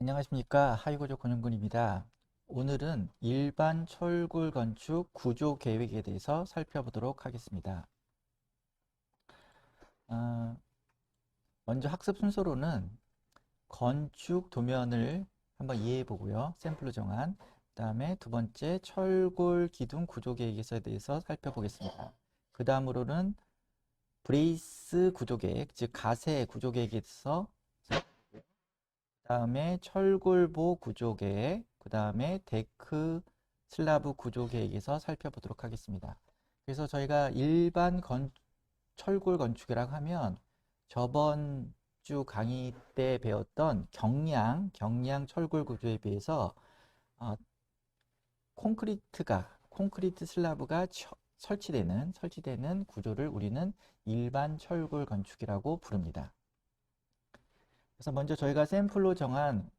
안녕하십니까. 하이고조 권영근입니다. 오늘은 일반 철골 건축 구조 계획에 대해서 살펴보도록 하겠습니다. 어, 먼저 학습 순서로는 건축 도면을 한번 이해해 보고요. 샘플로 정한. 그 다음에 두 번째 철골 기둥 구조 계획에 대해서 살펴보겠습니다. 그 다음으로는 브레이스 구조 계획, 즉 가세 구조 계획에 대해서 다음에 철골보 구조계획, 그 다음에 데크 슬라브 구조계획에서 살펴보도록 하겠습니다. 그래서 저희가 일반 철골 건축이라고 하면 저번 주 강의 때 배웠던 경량 철골 구조에 비해서 어, 콘크리트 슬라브가 설치되는 구조를 우리는 일반 철골 건축이라고 부릅니다. 그래서 먼저 저희가 샘플로 정한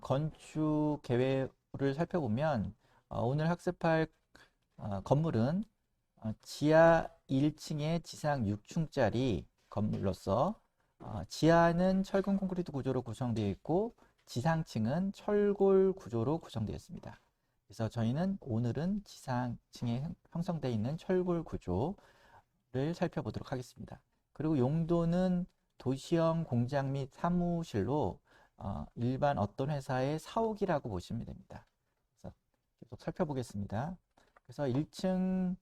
건축 계획을 살펴보면 오늘 학습할 건물은 지하 1층에 지상 6층짜리 건물로서 지하는 철근 콘크리트 구조로 구성되어 있고 지상층은 철골 구조로 구성되어 있습니다. 그래서 저희는 오늘은 지상층에 형성되어 있는 철골 구조를 살펴보도록 하겠습니다. 그리고 용도는 도시형 공장 및 사무실로 일반 어떤 회사의 사옥이라고 보시면 됩니다. 그래서 계속 살펴보겠습니다. 그래서 1층,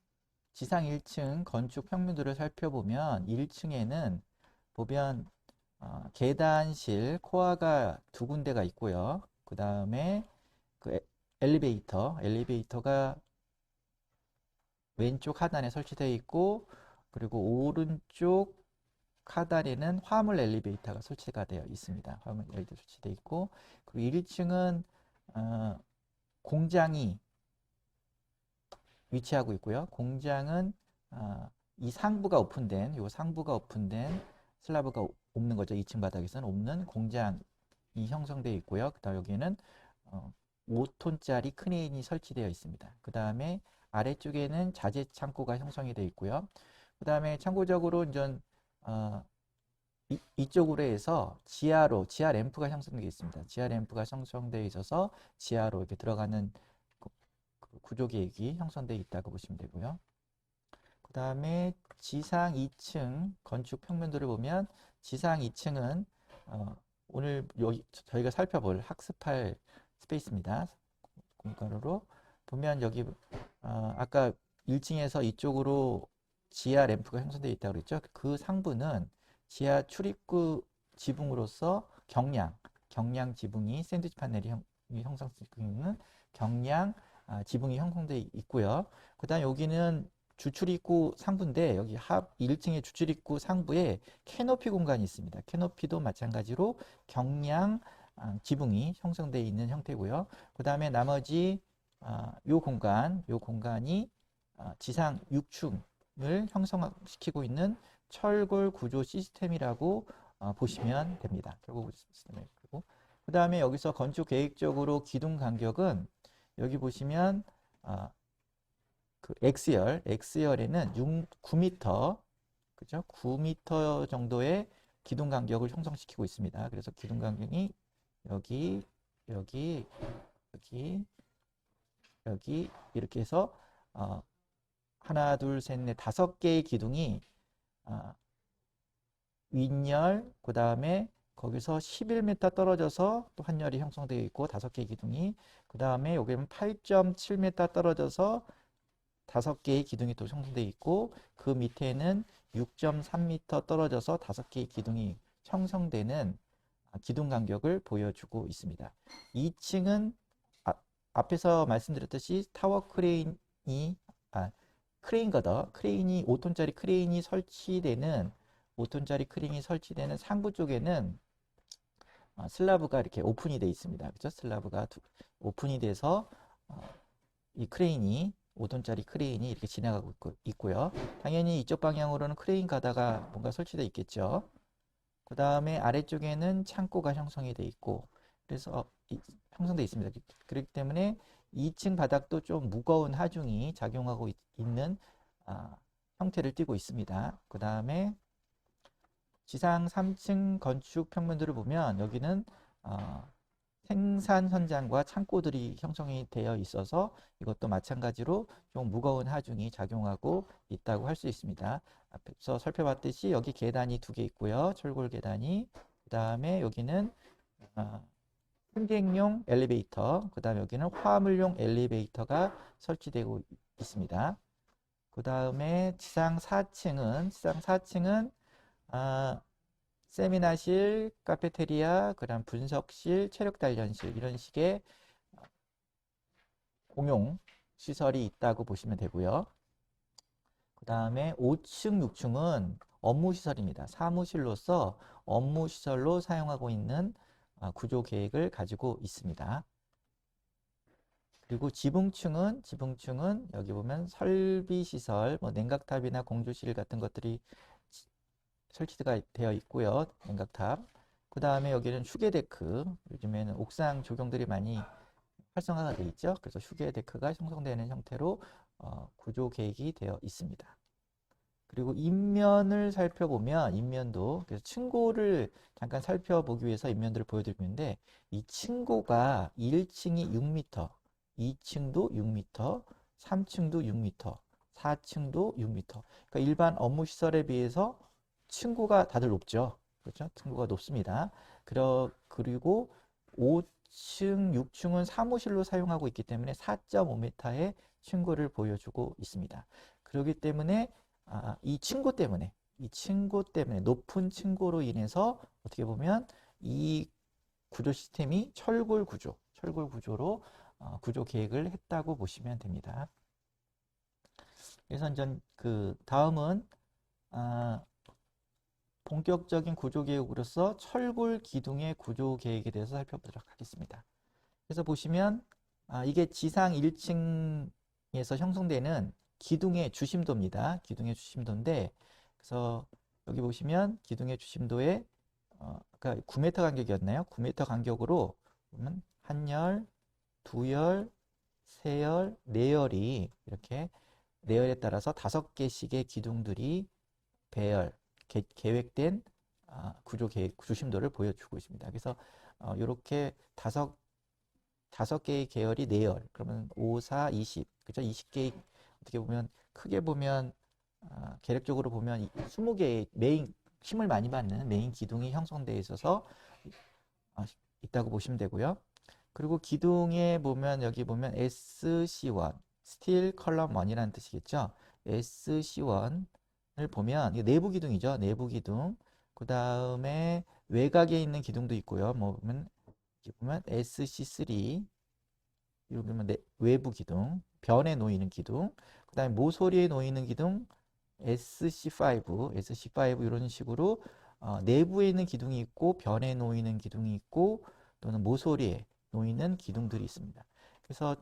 지상 1층 건축 평면도를 살펴보면 1층에는 보면 계단실 코어가 2군데가 있고요. 그 다음에 그 엘리베이터가 왼쪽 하단에 설치되어 있고, 그리고 오른쪽 하단에는 화물 엘리베이터가 설치가 되어 있습니다. 화물 엘리베이터 설치되어 있고, 그리고 1층은 공장이 위치하고 있고요. 공장은 이 상부가 오픈된 슬라브가 없는 거죠. 2층 바닥에서는 없는 공장이 형성되어 있고요. 그다음 여기에는 5톤짜리 크레인이 설치되어 있습니다. 그 다음에 아래쪽에는 자재 창고가 형성이 되어 있고요. 그 다음에 참고적으로 이제 이쪽으로 해서 지하 램프가 형성되어 있습니다. 지하 램프가 형성되어 있어서 지하로 이렇게 들어가는 그 구조 계획이 형성되어 있다고 보시면 되고요. 그 다음에 지상 2층 건축 평면도를 보면 지상 2층은 오늘 저희가 학습할 스페이스입니다. 공간으로 보면 여기 아까 1층에서 이쪽으로 지하 램프가 형성되어 있다고 그랬죠. 그 상부는 지하 출입구 지붕으로서 경량 지붕이 샌드위치 패널이 형성되고 있는 경량 지붕이 형성되어 있고요. 그 다음 여기는 주출입구 상부인데 여기 1층의 주출입구 상부에 캐노피 공간이 있습니다. 캐노피도 마찬가지로 경량 지붕이 형성되어 있는 형태고요. 그 다음에 나머지 요 공간이 지상 6층을 형성시키고 있는 철골 구조 시스템이라고 보시면 됩니다. 철골 구조 시스템이고, 그 다음에 여기서 건축 계획적으로 기둥 간격은 여기 보시면 그 X열에는 9m, 그죠? 9m 정도의 기둥 간격을 형성시키고 있습니다. 그래서 기둥 간격이 여기, 여기, 여기, 여기 이렇게 해서 하나, 둘, 셋, 넷, 5개의 기둥이 윗열, 그 다음에 거기서 11m 떨어져서 또 한 열이 형성되어 있고 5개의 기둥이, 그 다음에 여기는 8.7m 떨어져서 5개의 기둥이 또 형성되어 있고, 그 밑에는 6.3m 떨어져서 5개의 기둥이 형성되는 기둥 간격을 보여주고 있습니다. 2층은 앞에서 말씀드렸듯이 타워 크레인이 크레인 거더 크레인이 5톤짜리 크레인이 설치되는 상부 쪽에는 슬라브가 이렇게 오픈이 되어 있습니다. 그죠? 슬라브가 오픈이 돼서 이 크레인이 5톤짜리 크레인이 이렇게 지나가고 있고요. 당연히 이쪽 방향으로는 크레인 가다가 뭔가 설치되어 있겠죠. 그 다음에 아래쪽에는 창고가 형성이 되어 있고, 그래서 형성되어 있습니다. 그렇기 때문에 2층 바닥도 좀 무거운 하중이 작용하고 있는 형태를 띠고 있습니다. 그 다음에 지상 3층 건축 평면도를 보면 여기는 생산 현장과 창고들이 형성이 되어 있어서 이것도 마찬가지로 좀 무거운 하중이 작용하고 있다고 할 수 있습니다. 앞에서 살펴봤듯이 여기 계단이 두 개 있고요. 철골 계단이. 그 다음에 여기는 승객용 엘리베이터, 그 다음에 여기는 화물용 엘리베이터가 설치되고 있습니다. 그 다음에 지상 4층은 세미나실, 카페테리아, 그 다음 분석실, 체력 단련실 이런 식의 공용 시설이 있다고 보시면 되고요. 그 다음에 5층, 6층은 업무 시설입니다. 사무실로서 업무 시설로 사용하고 있는 구조 계획을 가지고 있습니다. 그리고 지붕층은 여기 보면 설비 시설, 뭐 냉각탑이나 공조실 같은 것들이 설치가 되어 있고요. 냉각탑. 그 다음에 여기는 휴게데크. 요즘에는 옥상 조경들이 많이 활성화가 되어 있죠. 그래서 휴게데크가 형성되는 형태로 구조 계획이 되어 있습니다. 그리고 인면을 살펴보면 인면도 그래서 층고를 잠깐 살펴보기 위해서 인면들을 보여드리고 있는데 이 층고가 1층이 6m, 2층도 6m, 3층도 6m, 4층도 6m. 그러니까 일반 업무 시설에 비해서 층고가 다들 높죠. 그렇죠? 층고가 높습니다. 그리고 5층, 6층은 사무실로 사용하고 있기 때문에 4.5m의 층고를 보여주고 있습니다. 그렇기 때문에 이 층고 때문에 높은 층고로 인해서 어떻게 보면 이 구조 시스템이 철골 구조로 구조 계획을 했다고 보시면 됩니다. 그래서 이제 그 다음은 본격적인 구조 계획으로서 철골 기둥의 구조 계획에 대해서 살펴보도록 하겠습니다. 그래서 보시면 이게 지상 1층에서 형성되는 기둥의 주심도입니다. 기둥의 주심도인데 그래서 여기 보시면 기둥의 주심도에 아까 9m 간격이었나요? 9m 간격으로 보면 한 열, 두 열, 세 열, 네 열이 이렇게 네 열에 따라서 5개씩의 기둥들이 배열, 계획된 구조 계획, 주심도를 보여주고 있습니다. 그래서 이렇게 다섯 개의 계열이 4열. 그러면 5, 4, 20. 그죠? 20개의 어떻게 보면 크게 보면 계획적으로 보면 20개의 메인 힘을 많이 받는 메인 기둥이 형성되어 있어서 있다고 보시면 되고요. 그리고 기둥에 보면 여기 보면 SC1, 스틸 컬럼 1이라는 뜻이겠죠. SC1을 보면 이게 내부 기둥이죠. 내부 기둥. 그 다음에 외곽에 있는 기둥도 있고요. 뭐 보면 SC3 여기 보면 외부 기둥, 변에 놓이는 기둥, 그 다음에 모서리에 놓이는 기둥 SC5 이런 식으로 내부에 있는 기둥이 있고 변에 놓이는 기둥이 있고 또는 모서리에 놓이는 기둥들이 있습니다. 그래서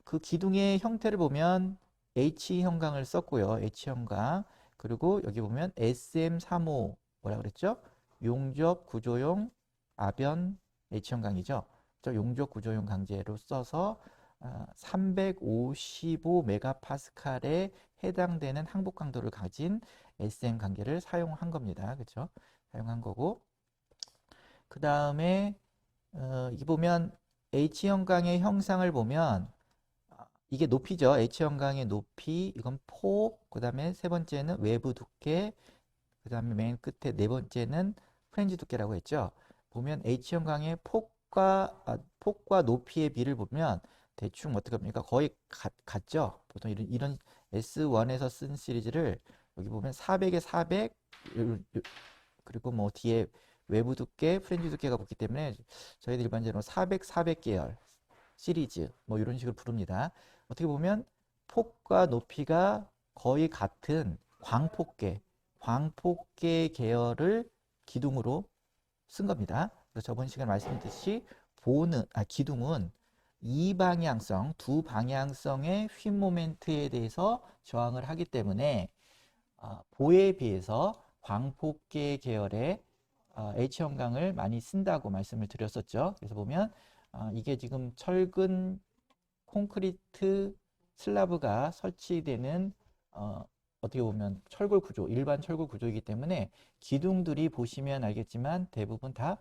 그 기둥의 형태를 보면 H 형광을 썼고요. H 형광. 그리고 여기 보면 SM35 뭐라 그랬죠? 용접 구조용 아변 H 형광이죠. 용접 구조용 강제로 써서 355메가파스칼에 해당되는 항복 강도를 가진 SM 관계를 사용한 겁니다. 그렇죠? 사용한 거고 그 다음에 이 보면 H 형광의 형상을 보면 이게 높이죠. H 형광의 높이 이건 폭, 그 다음에 세 번째는 외부 두께, 그 다음에 맨 끝에 네 번째는 프렌즈 두께라고 했죠. 보면 H 형광의 폭과 높이의 비를 보면 대충 어떻게 합니까? 거의 같죠. 보통 이런 S1에서 쓴 시리즈를 여기 보면 400에 400 그리고 뭐 뒤에 외부 두께, 프렌즈 두께가 붙기 때문에 저희들 일반적으로 400, 400계열 시리즈 뭐 이런 식으로 부릅니다. 어떻게 보면 폭과 높이가 거의 같은 광폭계 계열을 기둥으로 쓴 겁니다. 그래서 저번 시간에 말씀드렸듯이 기둥은 두 방향성의 휨 모멘트에 대해서 저항을 하기 때문에 보에 비해서 광폭계 계열의 H 형광을 많이 쓴다고 말씀을 드렸었죠. 그래서 보면 이게 지금 철근 콘크리트 슬라브가 설치되는 어떻게 보면 일반 철골 구조이기 때문에 기둥들이 보시면 알겠지만 대부분 다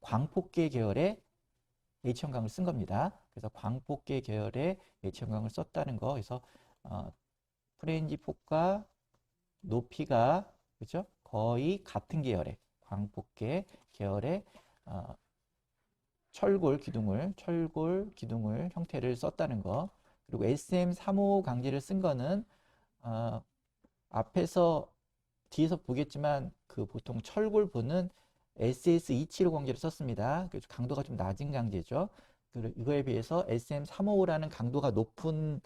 광폭계 계열의 H형광을 쓴 겁니다. 그래서 광폭계 계열의 H형광을 썼다는 거. 그래서 프렌지 폭과 높이가 그죠? 거의 같은 계열의 광폭계 계열의 철골 기둥을 형태를 썼다는 거. 그리고 SM355 강제를 쓴 거는 앞에서 뒤에서 보겠지만 그 보통 철골 보는 SS275 강제를 썼습니다. 그래서 강도가 좀 낮은 강제죠. 그리고 이거에 비해서 SM355라는 강도가 높은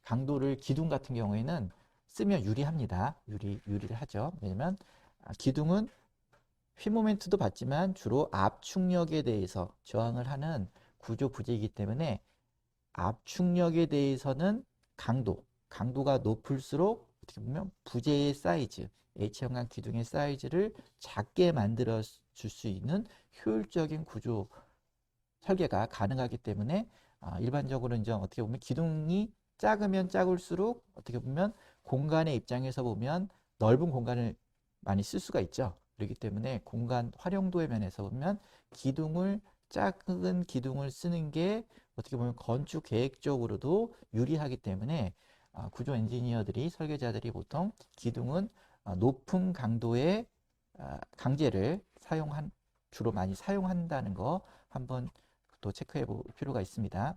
강도를 기둥 같은 경우에는 쓰면 유리합니다. 유리를 하죠. 왜냐면 기둥은 휘 모멘트도 받지만 주로 압축력에 대해서 저항을 하는 구조 부재이기 때문에 압축력에 대해서는 강도가 높을수록 어떻게 보면 부재의 사이즈, H형광 기둥의 사이즈를 작게 만들어 줄 수 있는 효율적인 구조 설계가 가능하기 때문에 일반적으로 이제 어떻게 보면 기둥이 작으면 작을수록 어떻게 보면 공간의 입장에서 보면 넓은 공간을 많이 쓸 수가 있죠. 그렇기 때문에 공간 활용도의 면에서 보면 작은 기둥을 쓰는 게 어떻게 보면 건축 계획적으로도 유리하기 때문에 구조 엔지니어들이 설계자들이 보통 기둥은 높은 강도의 강제를 주로 많이 사용한다는 거 한번 또 체크해 볼 필요가 있습니다.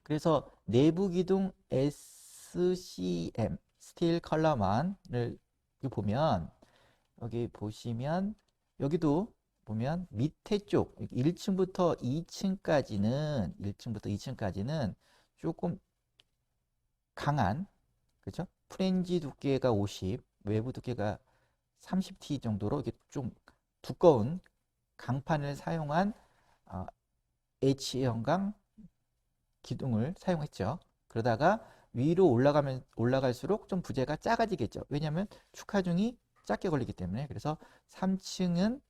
그래서 내부 기둥 SCM 스틸 컬럼안을 보면 여기 보시면 여기도 보면 밑에 쪽 1층부터 2층까지는 조금 강한 그죠? 프렌지 두께가 50, 외부 두께가 30T 정도로 이게 좀 두꺼운 강판을 사용한 H형광 기둥을 사용했죠. 그러다가 위로 올라갈수록 좀 부재가 작아지겠죠. 왜냐하면 축하중이 작게 걸리기 때문에. 그래서 3층은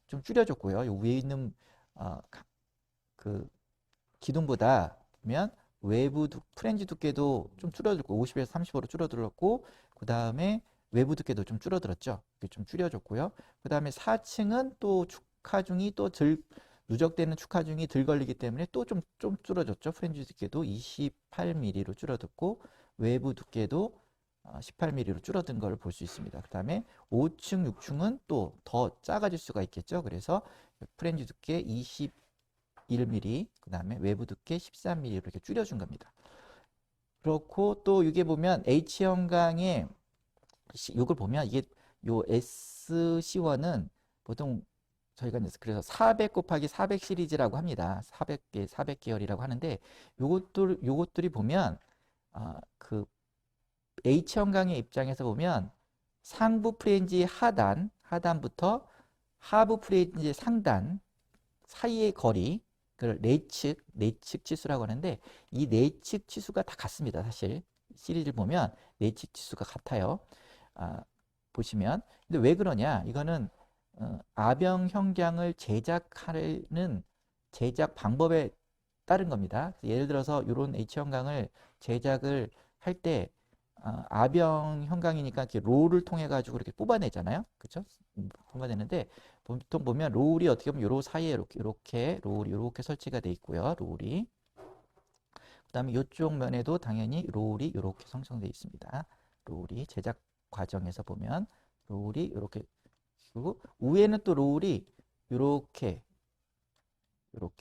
좀 줄여줬고요. 요 위에 있는 그 기둥보다 보면 외부 프렌지 두께도 좀 줄어들고 50에서 35로 줄어들었고 그 다음에 외부 두께도 좀 줄어들었죠. 좀 줄여줬고요. 그 다음에 4층은 또 축하중이 또 누적되는 축하중이 덜 걸리기 때문에 또 좀 줄어졌죠. 프렌지 두께도 28mm로 줄어들고 외부 두께도 18mm로 줄어든 걸 볼 수 있습니다. 그 다음에 5층, 6층은 또 더 작아질 수가 있겠죠. 그래서 프렌지 두께 21mm, 그 다음에 외부 두께 13mm로 이렇게 줄여준 겁니다. 그렇고 또 이게 보면 H형광의 이걸 보면 이게 요 SC1은 보통 저희가 그래서 400 곱하기 400 시리즈라고 합니다. 400계열이라고 하는데 요것들이 보면 그 H형광의 입장에서 보면 상부 프렌지 하단부터 하부 프렌지 상단 사이의 거리, 그걸 내측 치수라고 하는데 이 내측 치수가 다 같습니다. 사실 시리즈를 보면 내측 치수가 같아요. 보시면 근데 왜 그러냐? 이거는 아병 형광을 제작하는 제작 방법에 따른 겁니다. 예를 들어서 이런 H형광을 제작을 할 때 아병 형광이니까 이렇게 롤을 통해 가지고 이렇게 뽑아내잖아요. 그렇죠? 뽑아내는데 보통 보면 롤이 어떻게 보면 요 사이에 이렇게 롤이 이렇게 설치가 돼 있고요. 롤이 그다음에 이쪽 면에도 당연히 롤이 이렇게 형성되어 있습니다. 롤이 제작 과정에서 보면 롤이 이렇게 그리고 위에는 또 롤이 이렇게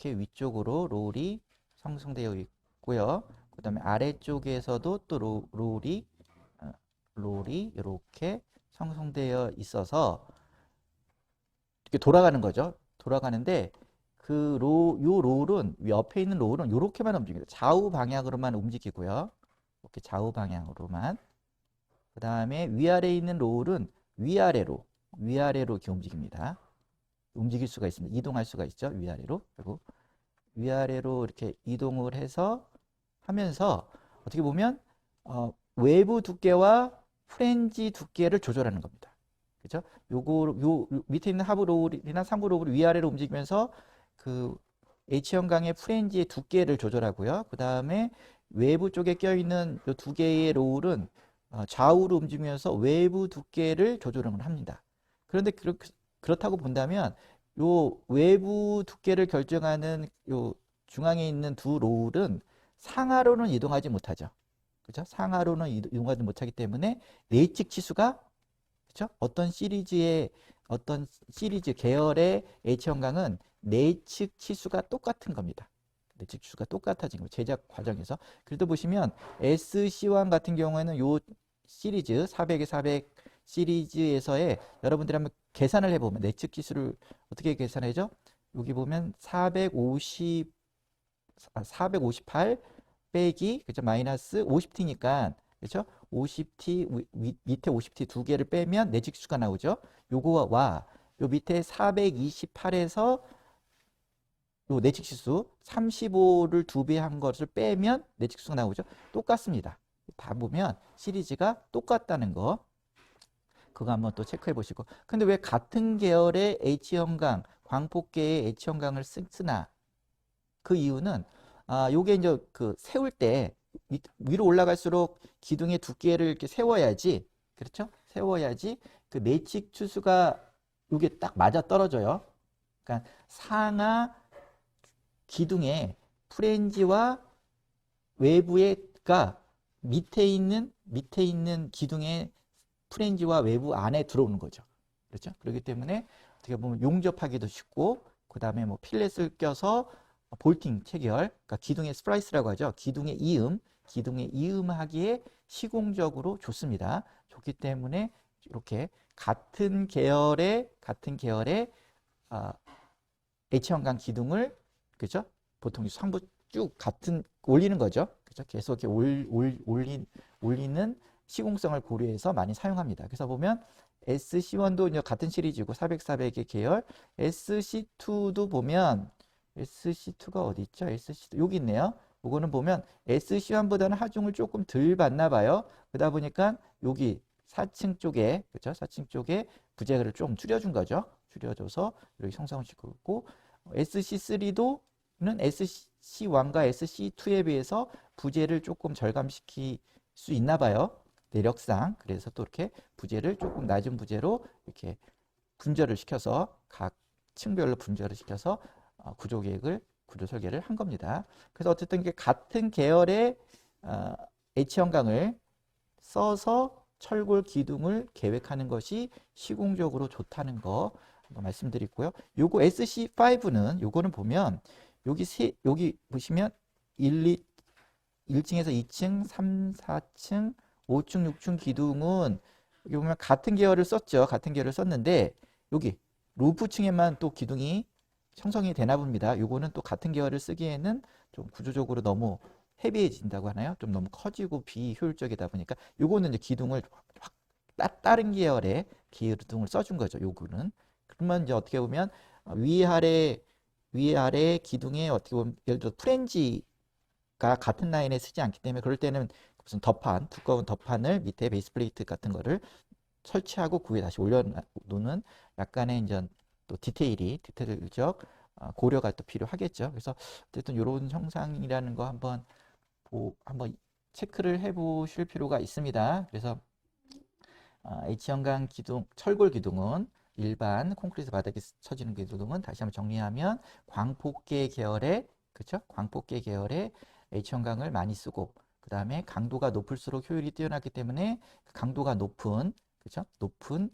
위쪽으로 롤이 형성되어 있고요. 그 다음에 아래쪽에서도 또 롤이 이렇게 형성되어 있어서 이렇게 돌아가는 거죠. 돌아가는데 요 롤은 옆에 있는 롤은 이렇게만 움직입니다. 좌우 방향으로만 움직이고요. 이렇게 좌우 방향으로만. 그 다음에 위아래에 있는 롤은 위아래로 이렇게 움직입니다. 움직일 수가 있습니다. 이동할 수가 있죠. 위아래로. 그리고 위아래로 이렇게 이동을 해서 하면서 어떻게 보면 외부 두께와 프렌지 두께를 조절하는 겁니다. 그죠? 요 밑에 있는 하부 롤이나 상부 롤을 위아래로 움직이면서 그 H형광의 프렌지의 두께를 조절하고요. 그 다음에 외부 쪽에 껴있는 이 두 개의 롤은 좌우로 움직이면서 외부 두께를 조절을 합니다. 그런데 그렇다고 본다면 요 외부 두께를 결정하는 요 중앙에 있는 두 롤은 상하로는 이동하지 못하죠. 그죠? 상하로는 이동하지 못하기 때문에 내측 치수가 그죠? 어떤 시리즈 계열의 H 형광은 내측 치수가 똑같은 겁니다. 내측 치수가 똑같아진 거 제작 과정에서. 그래도 보시면 SC1 같은 경우에는 요 시리즈 400에 400 시리즈에서의 여러분들이 한번 계산을 해보면 내측 치수를 어떻게 계산하죠? 여기 보면 458 빼기 그죠? 마이너스 50t니까 그렇죠? 50t 밑에 50t 두 개를 빼면 내직수가 나오죠. 요거와 요 밑에 428에서 요 내직수 35를 두 배 한 것을 빼면 내직수가 나오죠. 똑같습니다. 다 보면 시리즈가 똑같다는 거 그거 한번 또 체크해 보시고. 근데 왜 같은 계열의 H형광 광폭계의 H형광을 쓰나? 그 이유는 요게 이제 그 세울 때 위로 올라갈수록 기둥의 두께를 이렇게 세워야지, 그렇죠? 세워야지 그 내측 추수가 요게 딱 맞아 떨어져요. 그러니까 상하 기둥의 프렌지와 외부에가 밑에 있는 기둥의 프렌지와 외부 안에 들어오는 거죠. 그렇죠? 그렇기 때문에 어떻게 보면 용접하기도 쉽고, 그 다음에 뭐 필렛을 껴서 볼팅 체결, 그러니까 기둥의 스플라이스라고 하죠. 기둥의 이음하기에 시공적으로 좋습니다. 좋기 때문에 이렇게 같은 계열의 H형광 기둥을 그죠? 보통 상부 쭉 같은 올리는 거죠. 그죠? 계속 이렇게 올리는 시공성을 고려해서 많이 사용합니다. 그래서 보면 SC1도 이제 같은 시리즈고 400, 400의 계열, SC2도 보면 SC2가 어디 있죠? SC2 여기 있네요. 이거는 보면 SC1보다는 하중을 조금 덜 받나 봐요. 그러다 보니까 여기 4층 쪽에 그렇죠? 4층 쪽에 부재를 좀 줄여준 거죠. 줄여줘서 이렇게 형성을 시켰고 SC3는 SC1과 SC2에 비해서 부재를 조금 절감시킬 수 있나 봐요. 내력상. 그래서 또 이렇게 부재를 조금 낮은 부재로 이렇게 분절을 시켜서 각 층별로 분절을 시켜서 구조 설계를 한 겁니다. 그래서 어쨌든 같은 계열의 H형광을 써서 철골 기둥을 계획하는 것이 시공적으로 좋다는 거 말씀드리고요. 요거 SC5는 요거는 보면 여기 보시면 1층에서 2층, 3, 4층, 5층, 6층 기둥은 여기 보면 같은 계열을 썼죠. 같은 계열을 썼는데 여기 루프층에만 또 기둥이 형성이 되나 봅니다. 요거는 또 같은 계열을 쓰기에는 좀 구조적으로 너무 헤비해진다고 하나요? 좀 너무 커지고 비효율적이다 보니까 요거는 이제 기둥을 확 다른 계열의 기둥을 써준 거죠. 요거는. 그러면 이제 어떻게 보면 위아래 기둥에 어떻게 보면 예를 들어 프렌지가 같은 라인에 쓰지 않기 때문에 그럴 때는 무슨 두꺼운 덧판을 밑에 베이스 플레이트 같은 거를 설치하고 그 위에 다시 올려놓는 약간의 이제 또 디테일적 고려가 또 필요하겠죠. 그래서 어쨌든 이런 형상이라는 거 한번 체크를 해보실 필요가 있습니다. 그래서 H형광 기둥, 철골 기둥은 일반 콘크리트 바닥에 쳐지는 기둥은 다시 한번 정리하면 광폭계 계열의 그렇죠? 광폭계 계열의 H형광을 많이 쓰고 그 다음에 강도가 높을수록 효율이 뛰어나기 때문에 강도가 높은 그렇죠? 높은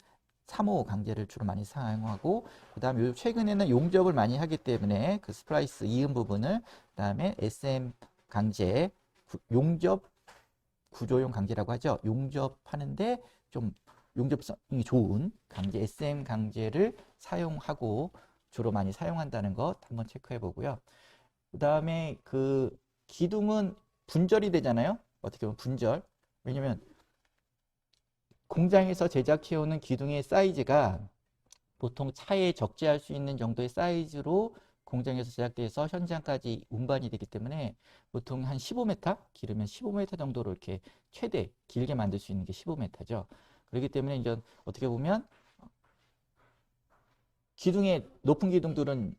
3호 강제를 주로 많이 사용하고 그 다음에 최근에는 용접을 많이 하기 때문에 그 스플라이스 이음 부분을 그 다음에 SM 강제 용접 구조용 강제라고 하죠. 용접하는데 좀 용접성이 좋은 강제 SM 강제를 사용하고 주로 많이 사용한다는 것 한번 체크해 보고요. 그 다음에 그 기둥은 분절이 되잖아요. 어떻게 보면 분절. 왜냐면 공장에서 제작해오는 기둥의 사이즈가 보통 차에 적재할 수 있는 정도의 사이즈로 공장에서 제작돼서 현장까지 운반이 되기 때문에 보통 한 15m, 길으면 15m 정도로 이렇게 최대 길게 만들 수 있는 게 15m죠. 그렇기 때문에 이제 어떻게 보면 기둥의 높은 기둥들은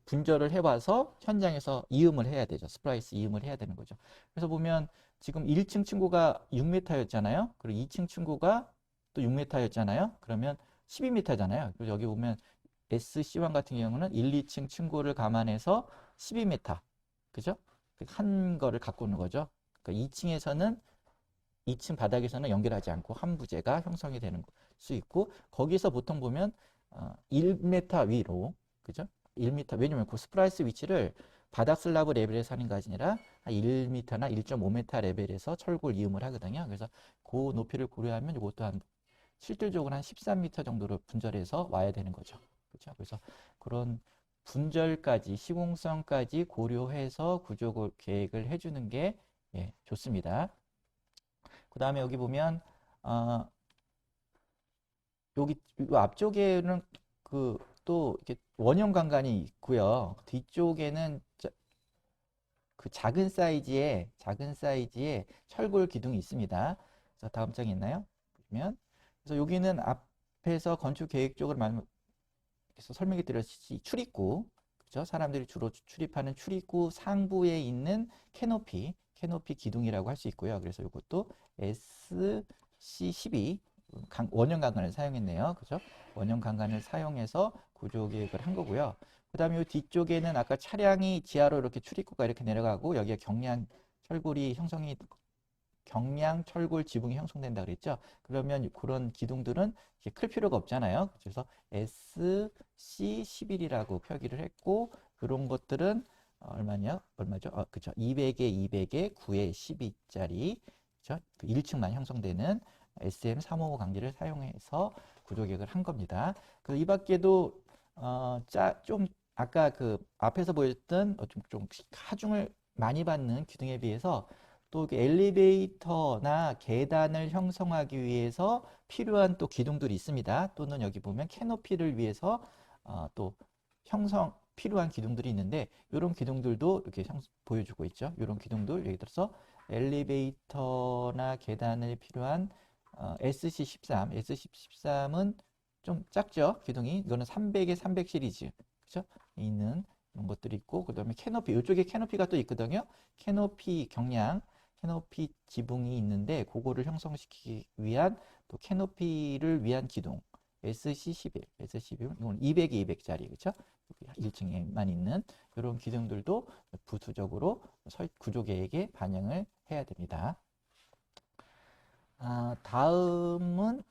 분절을 해와서 현장에서 이음을 해야 되죠. 스플라이스 이음을 해야 되는 거죠. 그래서 보면 지금 1층 층고가 6m였잖아요. 그리고 2층 층고가 또 6m였잖아요. 그러면 12m잖아요. 그리고 여기 보면 SC1 같은 경우는 1, 2층 층고를 감안해서 12m, 그죠? 한 거를 갖고 오는 거죠. 그러니까 2층에서는 2층 바닥에서는 연결하지 않고 한 부재가 형성이 되는 수 있고, 거기서 보통 보면 1m 위로, 그죠? 1m, 왜냐면 그 스플라이스 위치를 바닥 슬라브 레벨에서 하는 것이 아니라 1m나 1.5m 레벨에서 철골 이음을 하거든요. 그래서 그 높이를 고려하면 이것도 한 실질적으로 한 13m 정도로 분절해서 와야 되는 거죠. 그렇죠? 그래서 그런 분절까지, 시공성까지 고려해서 구조 계획을 해주는 게 좋습니다. 그 다음에 여기 보면 여기 앞쪽에는 또 이렇게 원형 간간이 있고요. 뒤쪽에는 그 작은 사이즈의 철골 기둥이 있습니다. 그래서 다음 장에 있나요? 보시면 그래서 여기는 앞에서 건축 계획적으로 그래서 설명해 드렸듯이 출입구, 그죠? 사람들이 주로 출입하는 출입구 상부에 있는 캐노피 기둥이라고 할 수 있고요. 그래서 이것도 SC12 원형 강간을 사용했네요. 그죠? 원형 강간을 사용해서 구조 계획을 한 거고요. 그 다음에 이 뒤쪽에는 아까 차량이 지하로 이렇게 출입구가 이렇게 내려가고 여기에 경량 철골 지붕이 형성된다 그랬죠. 그러면 그런 기둥들은 이렇게 클 필요가 없잖아요. 그래서 SC11이라고 표기를 했고, 그런 것들은 얼마죠? 그죠. 200에 200에 9에 12짜리, 그죠? 1층만 형성되는 SM355 강제를 사용해서 구조계획을 한 겁니다. 이 밖에도 좀 아까 그 앞에서 보였던 좀 하중을 많이 받는 기둥에 비해서 또 엘리베이터나 계단을 형성하기 위해서 필요한 또 기둥들이 있습니다. 또는 여기 보면 캐노피를 위해서 또 필요한 기둥들이 있는데, 이런 기둥들도 이렇게 보여주고 있죠. 이런 기둥들, 예를 들어서 엘리베이터나 계단에 필요한 SC13은 좀 작죠, 기둥이. 이거는 300에 300 시리즈, 그죠? 있는 이런 것들이 있고, 그 다음에 캐노피, 이쪽에 캐노피가 또 있거든요. 캐노피 지붕이 있는데, 그거를 형성시키기 위한 또 캐노피를 위한 기둥 SC11, 이건 200에 200짜리, 그죠? 1층에만 있는 이런 기둥들도 부수적으로 구조 계획에 반영을 해야 됩니다. 다음은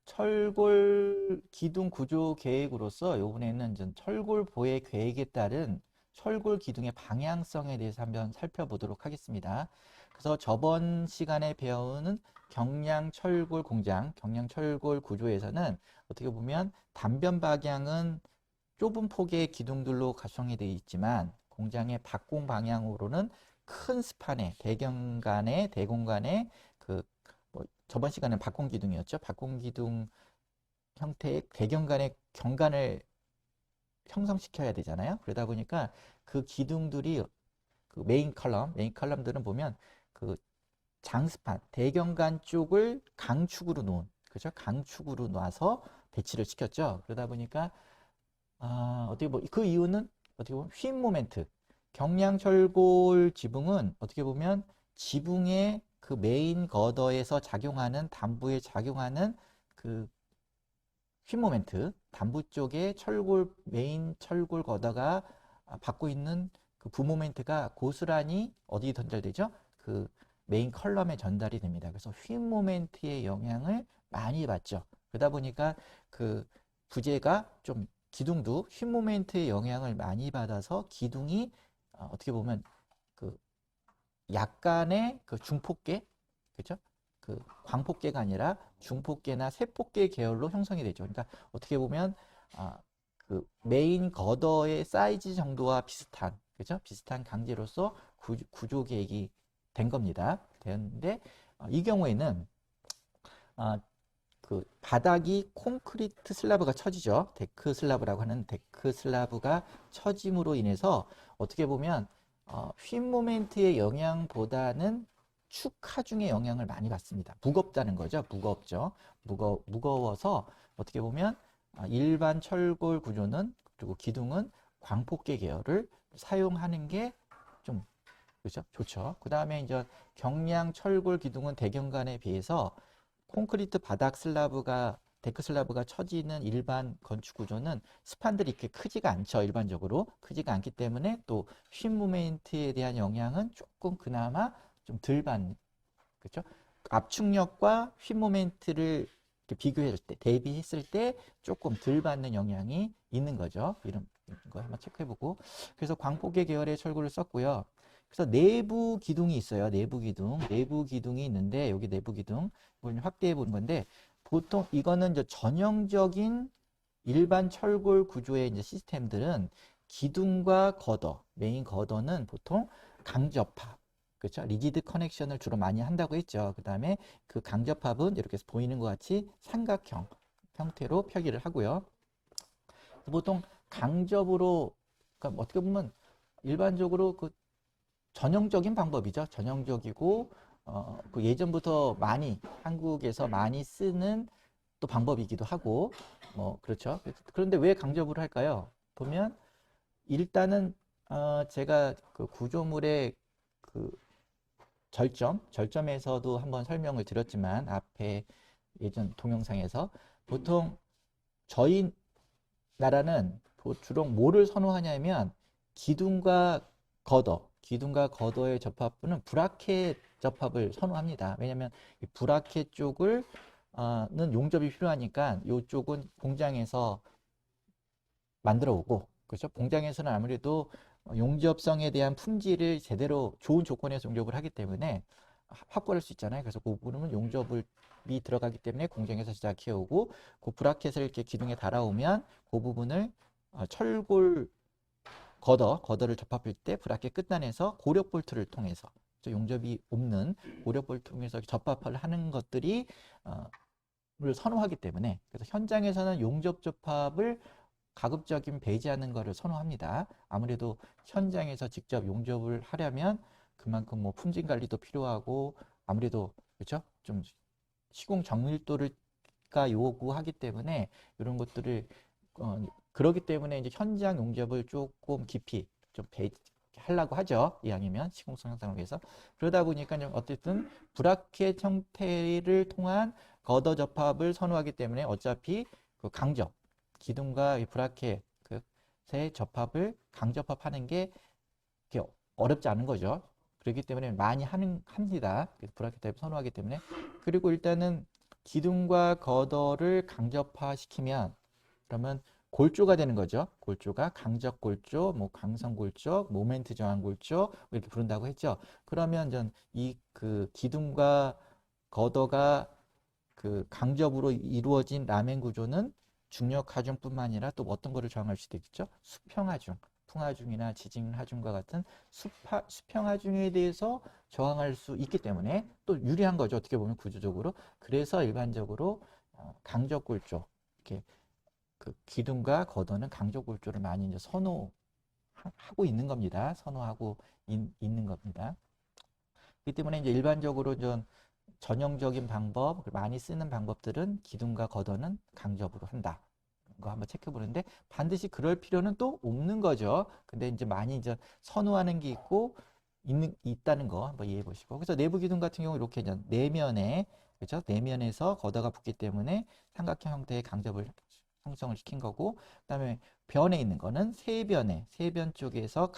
철골 기둥 구조 계획으로서 이번에는 철골 보혜 계획에 따른 철골 기둥의 방향성에 대해서 한번 살펴보도록 하겠습니다. 그래서 저번 시간에 배우는 경량 철골 공장, 경량 철골 구조에서는 어떻게 보면 단변 방향은 좁은 폭의 기둥들로 가성이 되어 있지만, 공장의 박공 방향으로는 큰 스판의 대공간의 저번 시간은 박공 기둥이었죠. 박공 기둥 형태의 대경간의 경간을 형성시켜야 되잖아요. 그러다 보니까 그 기둥들이 그 메인 컬럼들은 보면 그 장스판, 대경간 쪽을 강축으로 놓은, 그죠? 강축으로 놔서 배치를 시켰죠. 그러다 보니까 그 이유는 어떻게 보면 휨 모멘트. 경량철골 지붕은 어떻게 보면 지붕의 그 메인 거더에서 단부에 작용하는 그 휨 모멘트, 단부 쪽에 메인 철골 거더가 받고 있는 그 부 모멘트가 고스란히 어디 전달되죠? 그 메인 컬럼에 전달이 됩니다. 그래서 휨 모멘트의 영향을 많이 받죠. 그러다 보니까 그 부재가 좀 기둥도 휨 모멘트의 영향을 많이 받아서 기둥이 어떻게 보면 그 약간의 그 중폭계, 그죠? 그 광폭계가 아니라 중폭계나 세폭계 계열로 형성이 되죠. 그러니까 어떻게 보면 그 메인 거더의 사이즈 정도와 비슷한, 그죠? 비슷한 강제로서 구조 계획이 된 겁니다. 되었는데 이 경우에는 그 바닥이 콘크리트 슬라브가 쳐지죠. 데크 슬라브라고 하는 데크 슬라브가 쳐짐으로 인해서 어떻게 보면 휨 모멘트의 영향보다는 축 하중의 영향을 많이 받습니다. 무겁다는 거죠. 무겁죠. 무거워서 어떻게 보면 일반 철골 구조는, 그리고 기둥은 광폭계 계열을 사용하는 게 좀 그렇죠? 좋죠. 그 다음에 이제 경량 철골 기둥은 대경간에 비해서 콘크리트 바닥 슬라브가 데크 슬라브가 처지는 일반 건축 구조는 스판들이 이렇게 크지가 않죠. 일반적으로 크지가 않기 때문에 또 휨 모멘트에 대한 영향은 조금 그나마 좀 덜 받는, 그렇죠? 압축력과 휨 모멘트를 이렇게 비교했을 때, 대비했을 때 조금 덜 받는 영향이 있는 거죠. 이런 거 한번 체크해보고. 그래서 광폭계 계열의 철구를 썼고요. 그래서 내부 기둥이 있어요. 내부 기둥. 내부 기둥이 있는데, 여기 내부 기둥. 이걸 확대해 보는 건데, 보통 이거는 이제 전형적인 일반 철골 구조의 이제 시스템들은 기둥과 거더, 메인 거더는 보통 강접합, 그렇죠? 리지드 커넥션을 주로 많이 한다고 했죠. 그 다음에 그 강접합은 이렇게 보이는 것 같이 삼각형 형태로 표기를 하고요. 보통 강접으로, 그러니까 어떻게 보면 일반적으로 그 전형적인 방법이죠. 전형적이고 그 예전부터 많이 한국에서 많이 쓰는 또 방법이기도 하고 뭐 그렇죠. 그런데 왜 강접으로 할까요? 보면 일단은 제가 그 구조물의 그 절점에서도 한번 설명을 드렸지만 앞에 예전 동영상에서 보통 저희 나라는 주로 뭐를 선호하냐면 기둥과 기둥과 거더의 접합부는 브라켓 접합을 선호합니다. 왜냐하면 이 브라켓 쪽을 는 용접이 필요하니까 이쪽은 공장에서 만들어 오고, 그렇죠? 공장에서는 아무래도 용접성에 대한 품질을 제대로 좋은 조건에서 용접을 하기 때문에 확보할 수 있잖아요. 그래서 그 부분은 용접이 들어가기 때문에 공장에서 시작해 오고, 그 브라켓을 이렇게 기둥에 달아오면 그 부분을 철골 거더를 접합할 때 브라켓 끝단에서 고력 볼트를 통해서 용접이 없는 고력 볼트 통해서 접합을 하는 것들이 를 선호하기 때문에, 그래서 현장에서는 용접 접합을 가급적인 배제하는 것을 선호합니다. 아무래도 현장에서 직접 용접을 하려면 그만큼 뭐 품질 관리도 필요하고 아무래도 그렇죠? 좀 시공 정밀도가 요구하기 때문에 이런 것들을 그러기 때문에 이제 현장 용접을 조금 깊이 좀 하려고 하죠. 이왕이면 시공성 향상을 위해서. 그러다 보니까 어쨌든 브라켓 형태를 통한 거더 접합을 선호하기 때문에 어차피 그 강접 기둥과 이 브라켓의 접합을 강접합하는 게 어렵지 않은 거죠. 그렇기 때문에 많이 합니다. 브라켓 타입을 선호하기 때문에. 그리고 일단은 기둥과 거더를 강접화 시키면 그러면 골조가 되는 거죠. 골조가 강적 골조, 뭐 강성 골조, 모멘트 저항 골조 이렇게 부른다고 했죠. 그러면 전 이 그 기둥과 거더가 그 강접으로 이루어진 라멘 구조는 중력 하중뿐만 아니라 또 어떤 거를 저항할 수도 있겠죠? 수평 하중, 풍하중이나 지진 하중과 같은 수평 하중에 대해서 저항할 수 있기 때문에 또 유리한 거죠. 어떻게 보면 구조적으로. 그래서 일반적으로 강적 골조 이렇게 그 기둥과 거더는 강적 골조를 많이 이제 선호하고 있는 겁니다. 선호하고 있는 겁니다. 그렇기 때문에 이제 일반적으로 좀 전형적인 방법, 많이 쓰는 방법들은 기둥과 거더는 강접으로 한다. 거 한번 체크해 보는데 반드시 그럴 필요는 또 없는 거죠. 근데 이제 많이 이제 선호하는 게 있다는 거 한번 이해해 보시고. 그래서 내부 기둥 같은 경우 이렇게 이제 내면에, 그렇죠? 내면에서 거더가 붙기 때문에 삼각형 형태의 강접을 형성을 시킨 거고, 그다음에 변에 있는 거는 세변 쪽에서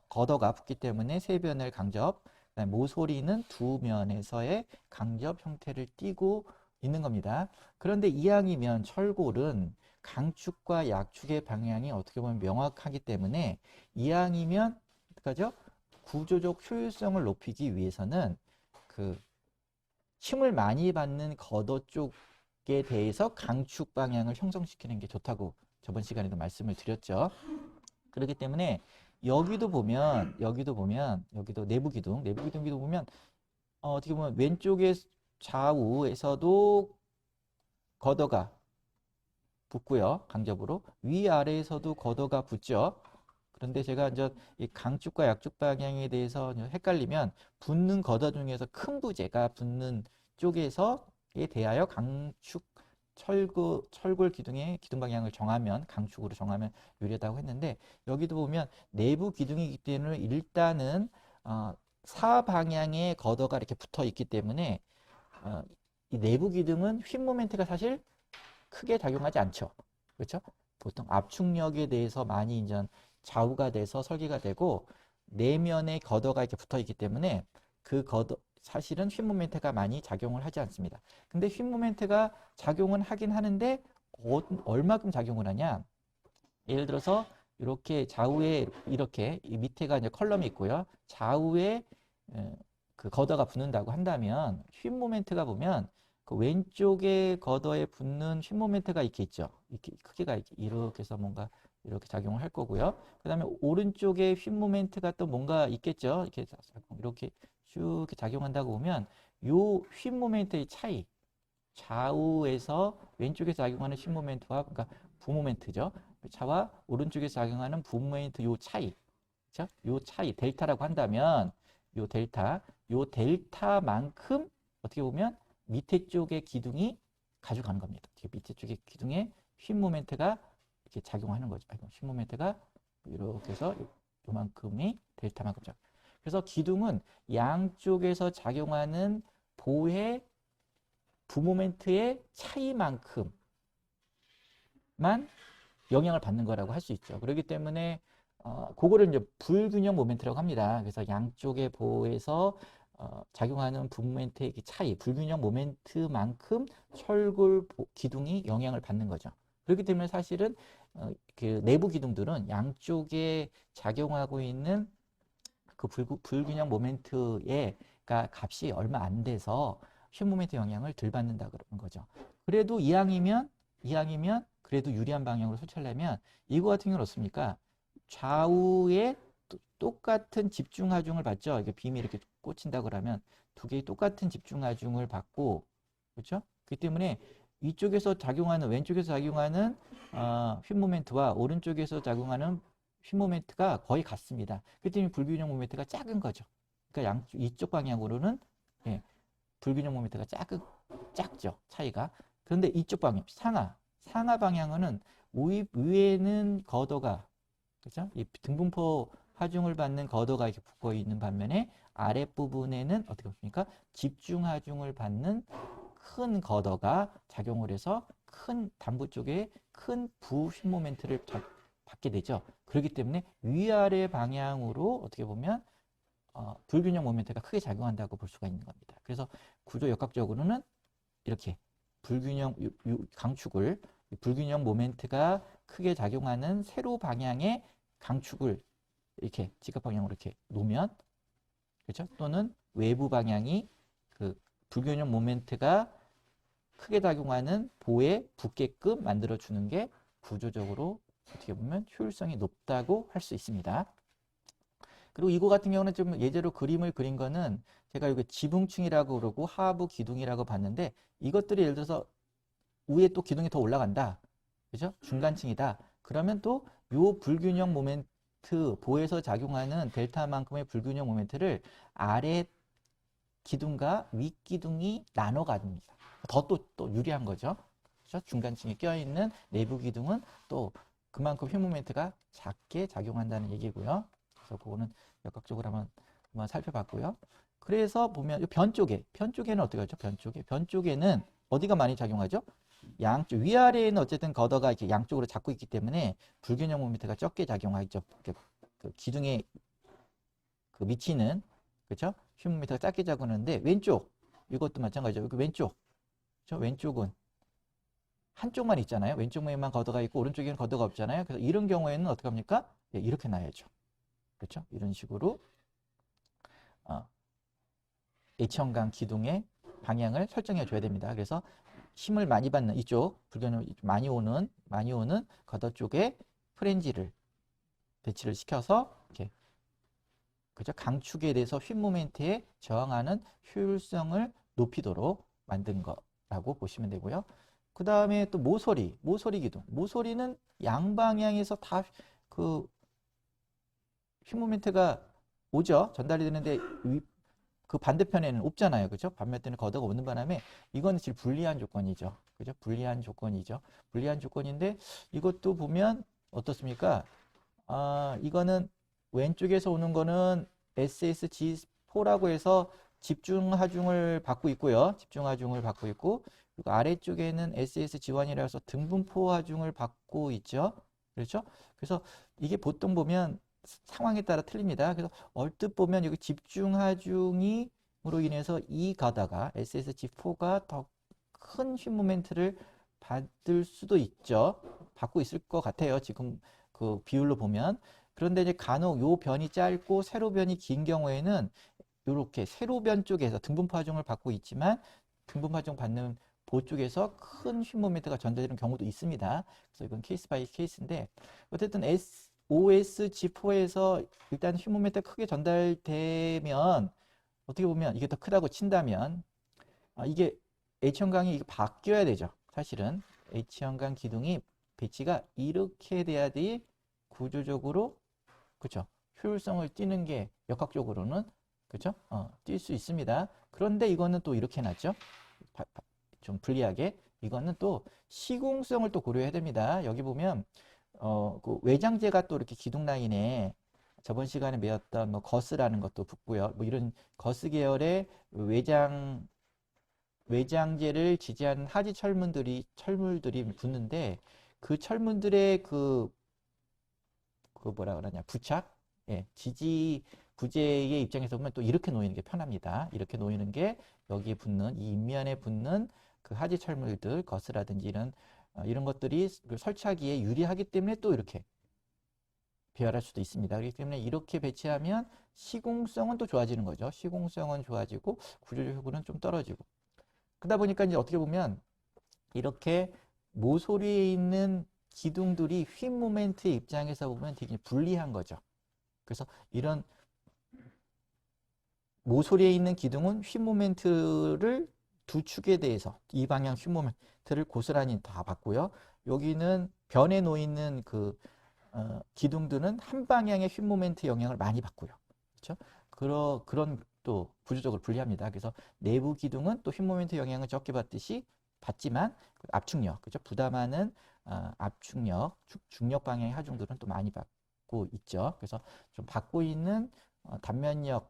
거더가 붙기 때문에 세변을 강접, 그다음에 모서리는 두 면에서의 강접 형태를 띠고 있는 겁니다. 그런데 이왕이면 철골은 강축과 약축의 방향이 어떻게 보면 명확하기 때문에 이왕이면 어떡하죠? 구조적 효율성을 높이기 위해서는 그 힘을 많이 받는 거더 쪽에 대해서 강축 방향을 형성시키는 게 좋다고 저번 시간에도 말씀을 드렸죠. 그렇기 때문에 여기도 내부 기둥도 보면 어떻게 보면 왼쪽에 좌우에서도 거더가 붙고요. 강접으로. 위아래에서도 거더가 붙죠. 그런데 제가 이제 이 강축과 약축 방향에 대해서 헷갈리면 붙는 거더 중에서 큰 부재가 붙는 쪽에서에 대하여 강축 철골 기둥의 기둥 방향을 정하면 강축으로 정하면 유리하다고 했는데 여기도 보면 내부 기둥이기 때문에 일단은 사방향에 거더가 이렇게 붙어 있기 때문에 이 내부 기둥은 휨 모멘트가 사실 크게 작용하지 않죠. 그렇죠? 보통 압축력에 대해서 많이 이제 좌우가 돼서 설계가 되고 내면에 걷어가 이렇게 붙어 있기 때문에 그 걷어 사실은 휨 모멘트가 많이 작용을 하지 않습니다. 근데 휨 모멘트가 작용은 하긴 하는데 얼마큼 작용을 하냐? 예를 들어서 이렇게 좌우에 이렇게 이 밑에가 이제 컬럼이 있고요. 좌우에 그 걷어가 붙는다고 한다면 휨 모멘트가 보면 그 왼쪽에 걷어에 붙는 휨 모멘트가 이렇게 있죠. 이렇게 크기가 이렇게 해서 뭔가 이렇게 작용을 할 거고요. 그 다음에 오른쪽에 휨 모멘트가 또 뭔가 있겠죠. 이렇게 쭉 이렇게 작용한다고 보면 요 휨 모멘트의 차이, 좌우에서 왼쪽에서 작용하는 휨 모멘트와 그러니까 부 모멘트죠. 차와 오른쪽에서 작용하는 부 모멘트 요 차이, 그렇죠? 요 차이 델타라고 한다면 요 델타만큼 어떻게 보면 밑에 쪽의 기둥이 가져가는 겁니다. 밑에 쪽의 기둥에 휨 모멘트가 이렇게 작용하는 거죠. 휨 모멘트가 이렇게 해서 요만큼이 델타만큼 작용. 그래서 기둥은 양쪽에서 작용하는 보의 부모멘트의 차이만큼만 영향을 받는 거라고 할 수 있죠. 그렇기 때문에 그거를 이제 불균형 모멘트라고 합니다. 그래서 양쪽의 보에서 작용하는 부모멘트의 차이, 불균형 모멘트만큼 철골 기둥이 영향을 받는 거죠. 그렇기 때문에 사실은 그 내부 기둥들은 양쪽에 작용하고 있는 그 불균형 모멘트의 값이 얼마 안 돼서 휨 모멘트 영향을 덜 받는다 그러는 거죠. 그래도 이항이면 그래도 유리한 방향으로 설치하려면 이거 같은 경우는 어떻습니까? 좌우에 똑같은 집중 하중을 받죠. 이게 빔이 이렇게 꽂힌다 그러면 두 개의 똑같은 집중 하중을 받고, 그렇죠? 그렇기 때문에 이쪽에서 작용하는 왼쪽에서 작용하는 휨 모멘트와 오른쪽에서 작용하는 휨 모멘트가 거의 같습니다. 그렇기 때문에 불균형 모멘트가 작은 거죠. 그러니까 이쪽 방향으로는 불균형 모멘트가 작죠. 차이가. 그런데 이쪽 방향, 상하 방향은 위에는 걷어가, 그렇죠? 이 등분포 하중을 받는 걷어가 이렇게 붙어 있는 반면에 아랫부분에는 어떻게 보십니까? 집중 하중을 받는 큰 걷어가 작용을 해서 큰 단부 쪽에 큰 부휨 모멘트를 받게 되죠. 그렇기 때문에 위아래 방향으로 어떻게 보면 불균형 모멘트가 크게 작용한다고 볼 수가 있는 겁니다. 그래서 구조 역학적으로는 이렇게 불균형 강축을 불균형 모멘트가 크게 작용하는 세로 방향의 강축을 이렇게 지각 방향으로 이렇게 놓으면, 그렇죠? 또는 외부 방향이 그 불균형 모멘트가 크게 작용하는 보에 붙게끔 만들어 주는 게 구조적으로 어떻게 보면 효율성이 높다고 할 수 있습니다. 그리고 이거 같은 경우는 좀 예제로 그림을 그린 거는 제가 여기 지붕층이라고 그러고 하부 기둥이라고 봤는데 이것들이 예를 들어서 위에 또 기둥이 더 올라간다. 그죠? 중간층이다. 그러면 또 요 불균형 모멘트, 보에서 작용하는 델타만큼의 불균형 모멘트를 아래 기둥과 윗 기둥이 나눠 가집니다. 또 유리한 거죠. 그죠? 중간층에 껴있는 내부 기둥은 또 그만큼 휨 모멘트가 작게 작용한다는 얘기고요. 그래서 그거는 역학적으로 한번 살펴봤고요. 그래서 보면 변 쪽에는 어떻게 하죠? 변 쪽에는 어디가 많이 작용하죠? 양쪽 위아래에는 어쨌든 걷어가 이렇게 양쪽으로 잡고 있기 때문에 불균형 모멘트가 적게 작용하죠. 그 기둥에 그 미치는, 그렇죠? 휨 모멘트가 작게 작용하는데 왼쪽 이것도 마찬가지죠. 여기 왼쪽, 저 왼쪽은 한쪽만 있잖아요. 왼쪽에만 걷어가 있고 오른쪽에는 걷어가 없잖아요. 그래서 이런 경우에는 어떻게 합니까? 이렇게 놔야죠. 그렇죠? 이런 식으로 H형광 기둥의 방향을 설정해 줘야 됩니다. 그래서 힘을 많이 받는 이쪽, 불균형 많이 오는 걷어 쪽에 프렌지를 배치를 시켜서 이렇게, 그죠? 강축에 대해서 휨 모멘트에 저항하는 효율성을 높이도록 만든 거라고 보시면 되고요. 그 다음에 또 모서리 기둥. 모서리는 양방향에서 다 그 휨 모멘트가 오죠. 전달이 되는데 그 반대편에는 없잖아요. 그죠? 반대편에 걷어가 오는 바람에 이거는 제일 불리한 조건이죠. 그죠? 불리한 조건인데 이것도 보면 어떻습니까? 이거는 왼쪽에서 오는 거는 SSG4라고 해서 집중 하중을 받고 있고요. 집중 하중을 받고 있고, 그리고 아래쪽에는 SSG1이라 해서 등분포 하중을 받고 있죠. 그렇죠? 그래서 이게 보통 보면 상황에 따라 틀립니다. 그래서 얼뜻 보면 여기 집중 하중으로 인해서 이 가다가 SSG4가 더 큰 휨 모멘트를 받을 수도 있죠. 받고 있을 것 같아요. 지금 그 비율로 보면. 그런데 이제 간혹 요 변이 짧고 세로 변이 긴 경우에는 이렇게 세로변 쪽에서 등분포 하중을 받고 있지만 등분포 하중 받는 보 쪽에서 큰 휨 모멘트가 전달되는 경우도 있습니다. 그래서 이건 케이스 바이 케이스인데 어쨌든 OSG4에서 일단 휨 모멘트가 크게 전달되면 어떻게 보면 이게 더 크다고 친다면 이게 H형광이 이게 바뀌어야 되죠. 사실은 H형광 기둥이 배치가 이렇게 돼야 돼 구조적으로 그렇죠. 효율성을 띠는 게 역학적으로는 그렇죠? 뛸 수 있습니다. 그런데 이거는 또 이렇게 해놨죠. 좀 불리하게 이거는 또 시공성을 또 고려해야 됩니다. 여기 보면 그 외장재가 또 이렇게 기둥 라인에 저번 시간에 배웠던 뭐 거스라는 것도 붙고요. 뭐 이런 거스 계열의 외장재를 지지하는 하지 철물들이 붙는데 그 철문들의 그 뭐라 그러냐 부착 예, 지지 부재의 입장에서 보면 또 이렇게 놓이는 게 편합니다. 이렇게 놓이는 게 여기에 붙는 이 인면에 붙는 그 하지 철물들 거스라든지 이런 것들이 설치하기에 유리하기 때문에 또 이렇게 배열할 수도 있습니다. 그렇기 때문에 이렇게 배치하면 시공성은 또 좋아지는 거죠. 시공성은 좋아지고 구조적 효과는 좀 떨어지고 그러다 보니까 이제 어떻게 보면 이렇게 모서리에 있는 기둥들이 휨 모멘트의 입장에서 보면 되게 불리한 거죠. 그래서 이런 모서리에 있는 기둥은 휨 모멘트를 두 축에 대해서 이 방향 휨 모멘트를 고스란히 다 받고요. 여기는 변에 놓이는 그 기둥들은 한 방향의 휨 모멘트 영향을 많이 받고요. 그렇죠? 그런 또 구조적으로 불리합니다. 그래서 내부 기둥은 또 휨 모멘트 영향을 적게 받지만 압축력, 그죠? 부담하는 압축력, 중력 방향의 하중들은 또 많이 받고 있죠. 그래서 좀 받고 있는 단면력이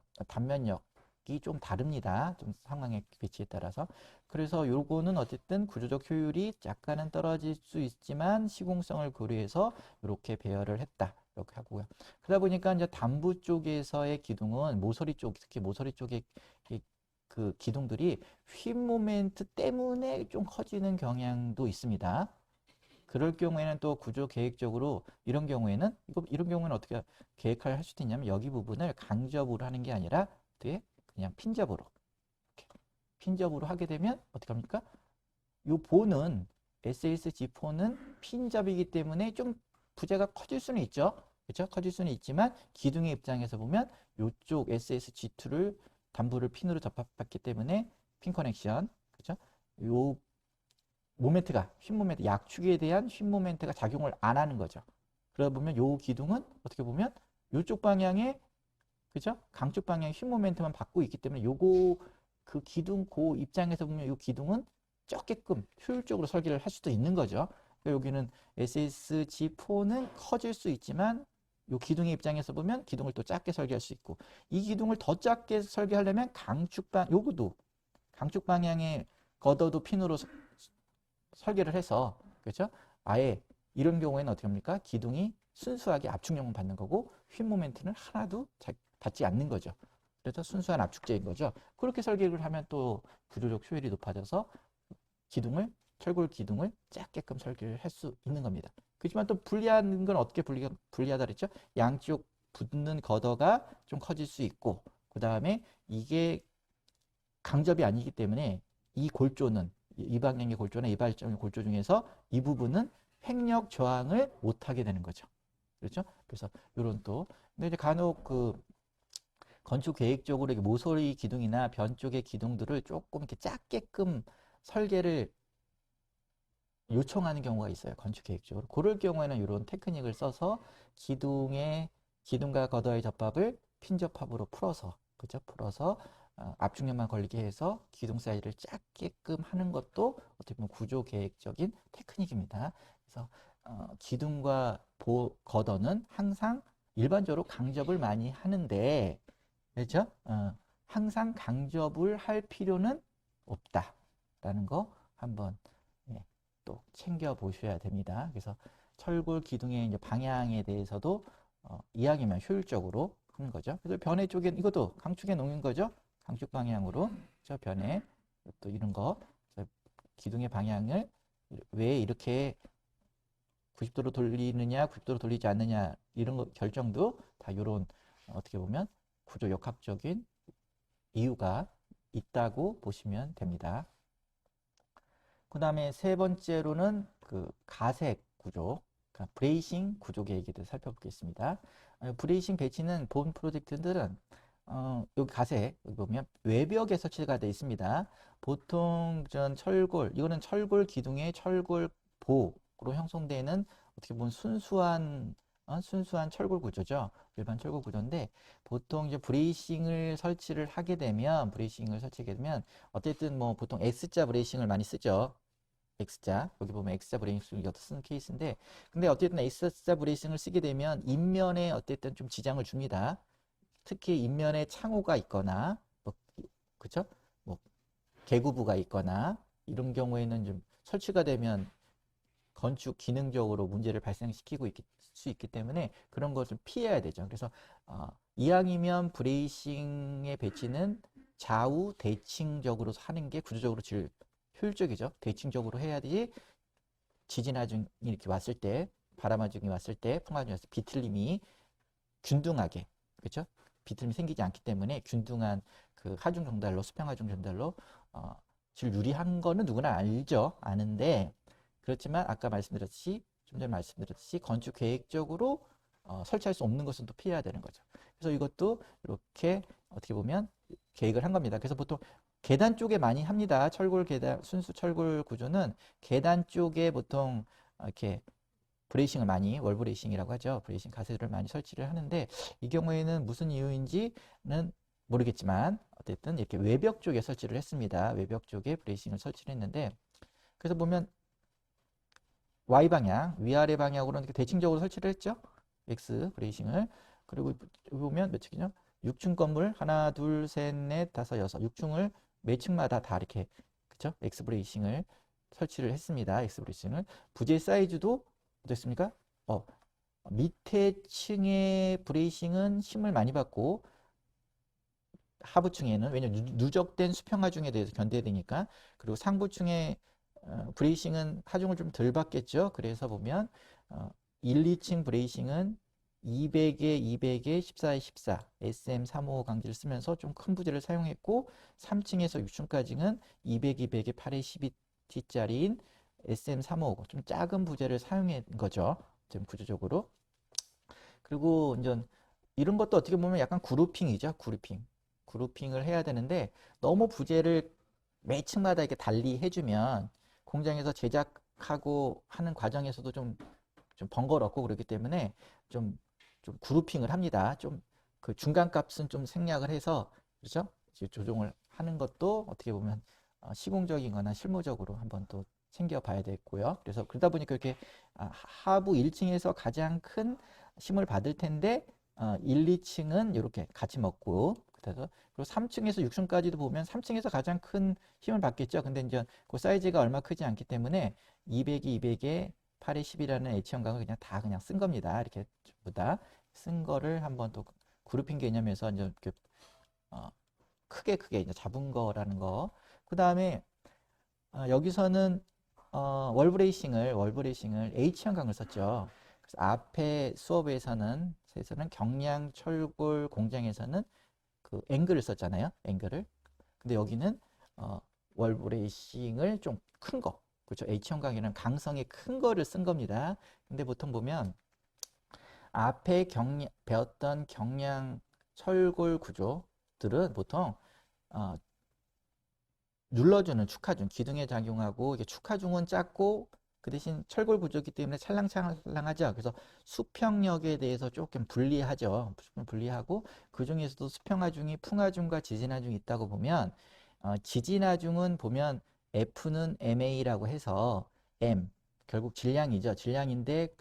좀 다릅니다. 좀 상황의 배치에 따라서. 그래서 요거는 어쨌든 구조적 효율이 약간은 떨어질 수 있지만 시공성을 고려해서 이렇게 배열을 했다. 이렇게 하고요. 그러다 보니까 이제 단부 쪽에서의 기둥은 모서리 쪽, 특히 모서리 쪽의 그 기둥들이 휨 모멘트 때문에 좀 커지는 경향도 있습니다. 그럴 경우에는 또 구조 계획적으로 이런 경우에는 어떻게 계획을 할 수도 있냐면 여기 부분을 강접으로 하는 게 아니라 어떻게 그냥 핀접으로 이렇게 핀접으로 하게 되면 어떻게 합니까? 요 보는 SSG4는 핀접이기 때문에 좀 부재가 커질 수는 있죠. 그렇죠? 커질 수는 있지만 기둥의 입장에서 보면 이쪽 SSG2를 단부를 핀으로 접합했기 때문에 핀 커넥션 그렇죠? 요 모멘트가 휨 모멘트 약축에 대한 휨 모멘트가 작용을 안 하는 거죠. 그러다 보면 요 기둥은 어떻게 보면 요쪽 방향에 그죠? 강쪽 방향의 휨 모멘트만 받고 있기 때문에 요거 그 기둥 그 입장에서 보면 요 기둥은 적게끔 효율적으로 설계를 할 수도 있는 거죠. 그러니까 여기는 SSG4는 커질 수 있지만 요 기둥의 입장에서 보면 기둥을 또 작게 설계할 수 있고 이 기둥을 더 작게 설계하려면 요거도 강축 방향의 걷어도 핀으로 설계를 해서 그렇죠? 아예 이런 경우에는 어떻게 합니까? 기둥이 순수하게 압축력만 받는 거고 휨 모멘트는 하나도 받지 않는 거죠. 그래서 순수한 압축제인 거죠. 그렇게 설계를 하면 또 구조적 효율이 높아져서 철골 기둥을 작게끔 설계를 할 수 있는 겁니다. 그렇지만 또 불리한 건 어떻게 불리하다 그랬죠? 양쪽 붙는 걷어가 좀 커질 수 있고 그 다음에 이게 강접이 아니기 때문에 이 골조는 이 방향의 골조나 이 발정의 골조 중에서 이 부분은 횡력 저항을 못하게 되는 거죠. 그렇죠? 그래서 이런 또 근데 이제 간혹 그 건축 계획적으로 모서리 기둥이나 변 쪽의 기둥들을 조금 이렇게 작게끔 설계를 요청하는 경우가 있어요. 건축 계획적으로. 그럴 경우에는 이런 테크닉을 써서 기둥과 걷어의 접합을 핀접합으로 풀어서 그죠? 풀어서 압축력만 걸리게 해서 기둥 사이즈를 작게끔 하는 것도 어떻게 보면 구조 계획적인 테크닉입니다. 그래서 기둥과 걷어는 항상 일반적으로 강접을 많이 하는데 그렇죠? 항상 강접을 할 필요는 없다라는 거 한번 예, 또 챙겨 보셔야 됩니다. 그래서 철골 기둥의 이제 방향에 대해서도 이야기만 효율적으로 하는 거죠. 그래서 변해 쪽에 이것도 강축에 놓은 거죠. 강축 방향으로 저 변해 또 이런 거 기둥의 방향을 왜 이렇게 90도로 돌리느냐, 90도로 돌리지 않느냐 이런 거 결정도 다 이런 어떻게 보면 구조 역학적인 이유가 있다고 보시면 됩니다. 그 다음에 세 번째로는 그 가색 구조, 그러니까 브레이싱 구조 계획에 대해서 살펴보겠습니다. 브레이싱 배치는 본 프로젝트들은 여기 가색 여기 보면 외벽에 설치가 되어 있습니다. 보통 전 철골 이거는 철골 기둥의 철골 보로 형성되는 어떻게 보면 순수한 철골 구조죠. 일반 철골 구조인데 보통 이제 브레이싱을 설치를 하게 되면 어쨌든 뭐 보통 X자 브레이싱을 많이 쓰죠. X자 여기 보면 X자 브레이싱을 여기서 쓰는 케이스인데 근데 어쨌든 X자 브레이싱을 쓰게 되면 인면에 어쨌든 좀 지장을 줍니다. 특히 인면에 창호가 있거나 뭐 그쵸? 뭐 개구부가 있거나 이런 경우에는 좀 설치가 되면 건축 기능적으로 문제를 발생시키고 수 있기 때문에 그런 걸 좀 피해야 되죠. 그래서 이왕이면 브레이싱의 배치는 좌우 대칭적으로 하는 게 구조적으로 제일 효율적이죠. 대칭적으로 해야지 지진하중이 이렇게 왔을 때, 바람하중이 왔을 때, 풍하중이 왔을 때 비틀림이 균등하게, 그렇죠? 비틀림이 생기지 않기 때문에 균등한 그 하중 전달로, 수평하중 전달로 제일 유리한 거는 누구나 알죠. 아는데 그렇지만 아까 말씀드렸듯이 좀 전에 말씀드렸듯이 건축 계획적으로 설치할 수 없는 것은 또 피해야 되는 거죠. 그래서 이것도 이렇게 어떻게 보면 계획을 한 겁니다. 그래서 보통 계단 쪽에 많이 합니다. 철골 계단, 순수 철골 구조는 계단 쪽에 보통 이렇게 브레이싱을 많이, 월 브레이싱이라고 하죠. 브레이싱 가세를 많이 설치를 하는데 이 경우에는 무슨 이유인지는 모르겠지만 어쨌든 이렇게 외벽 쪽에 설치를 했습니다. 외벽 쪽에 브레이싱을 설치를 했는데 그래서 보면 Y방향, 위아래 방향으로는 이렇게 대칭적으로 설치를 했죠. X 브레이싱을. 그리고 여기 보면 몇 층이죠? 6층 건물 하나, 둘, 셋, 넷, 다섯, 여섯. 6층을 매 층마다 다 이렇게 그쵸? X 브레이싱을 설치를 했습니다. X 브레이싱을. 부재 사이즈도 어떻습니까? 밑에 층의 브레이싱은 힘을 많이 받고 하부층에는 왜냐면 누적된 수평하중에 대해서 견뎌야 되니까 그리고 상부층의 브레이싱은 하중을 좀 덜 받겠죠. 그래서 보면 1, 2층 브레이싱은 200에 200에 14에 14 SM355 강지를 쓰면서 좀 큰 부재를 사용했고 3층에서 6층까지는 200, 200에 8에 12T짜리인 SM355 좀 작은 부재를 사용한 거죠. 지금 구조적으로. 그리고 이제 이런 것도 어떻게 보면 약간 그룹핑이죠. 그룹핑을 해야 되는데 너무 부재를 매 층마다 이렇게 달리 해주면 공장에서 제작하고 하는 과정에서도 좀 번거롭고 그렇기 때문에 좀 그룹핑을 합니다. 좀 그 중간 값은 좀 생략을 해서 그렇죠? 조정을 하는 것도 어떻게 보면 시공적인 거나 실무적으로 한번 또 챙겨봐야 되겠고요. 그래서 그러다 보니까 이렇게 하부 1층에서 가장 큰 힘을 받을 텐데 1, 2층은 이렇게 같이 먹고 그래서 그리고 3층에서 6층까지도 보면 3층에서 가장 큰 힘을 받겠죠. 근데 이제 그 사이즈가 얼마 크지 않기 때문에 200이 200에 8에 10이라는 H형광을 그냥 쓴 겁니다. 이렇게 전부 다 쓴 거를 한번 또 그룹핑 개념에서 이제 이렇게 크게 이제 잡은 거라는 거. 그 다음에 여기서는 월브레이싱을 H형광을 썼죠. 그래서 앞에 수업에서는 경량 철골 공장에서는 그 앵글을 썼잖아요. 앵글을. 근데 여기는 월브레이싱을 좀 큰 거. 그렇죠. H형광이라는 강성이 큰 거를 쓴 겁니다. 근데 보통 보면 앞에 배웠던 경량 철골 구조들은 보통 눌러주는 축하중, 기둥에 작용하고 이게 축하중은 작고 그 대신 철골 구조이기 때문에 찰랑찰랑하죠. 그래서 수평력에 대해서 조금 불리하죠. 불리하고 그 중에서도 수평하중이 풍하중과 지진하중이 있다고 보면 지진하중은 보면 F는 MA라고 해서 M 결국 질량이죠. 질량인데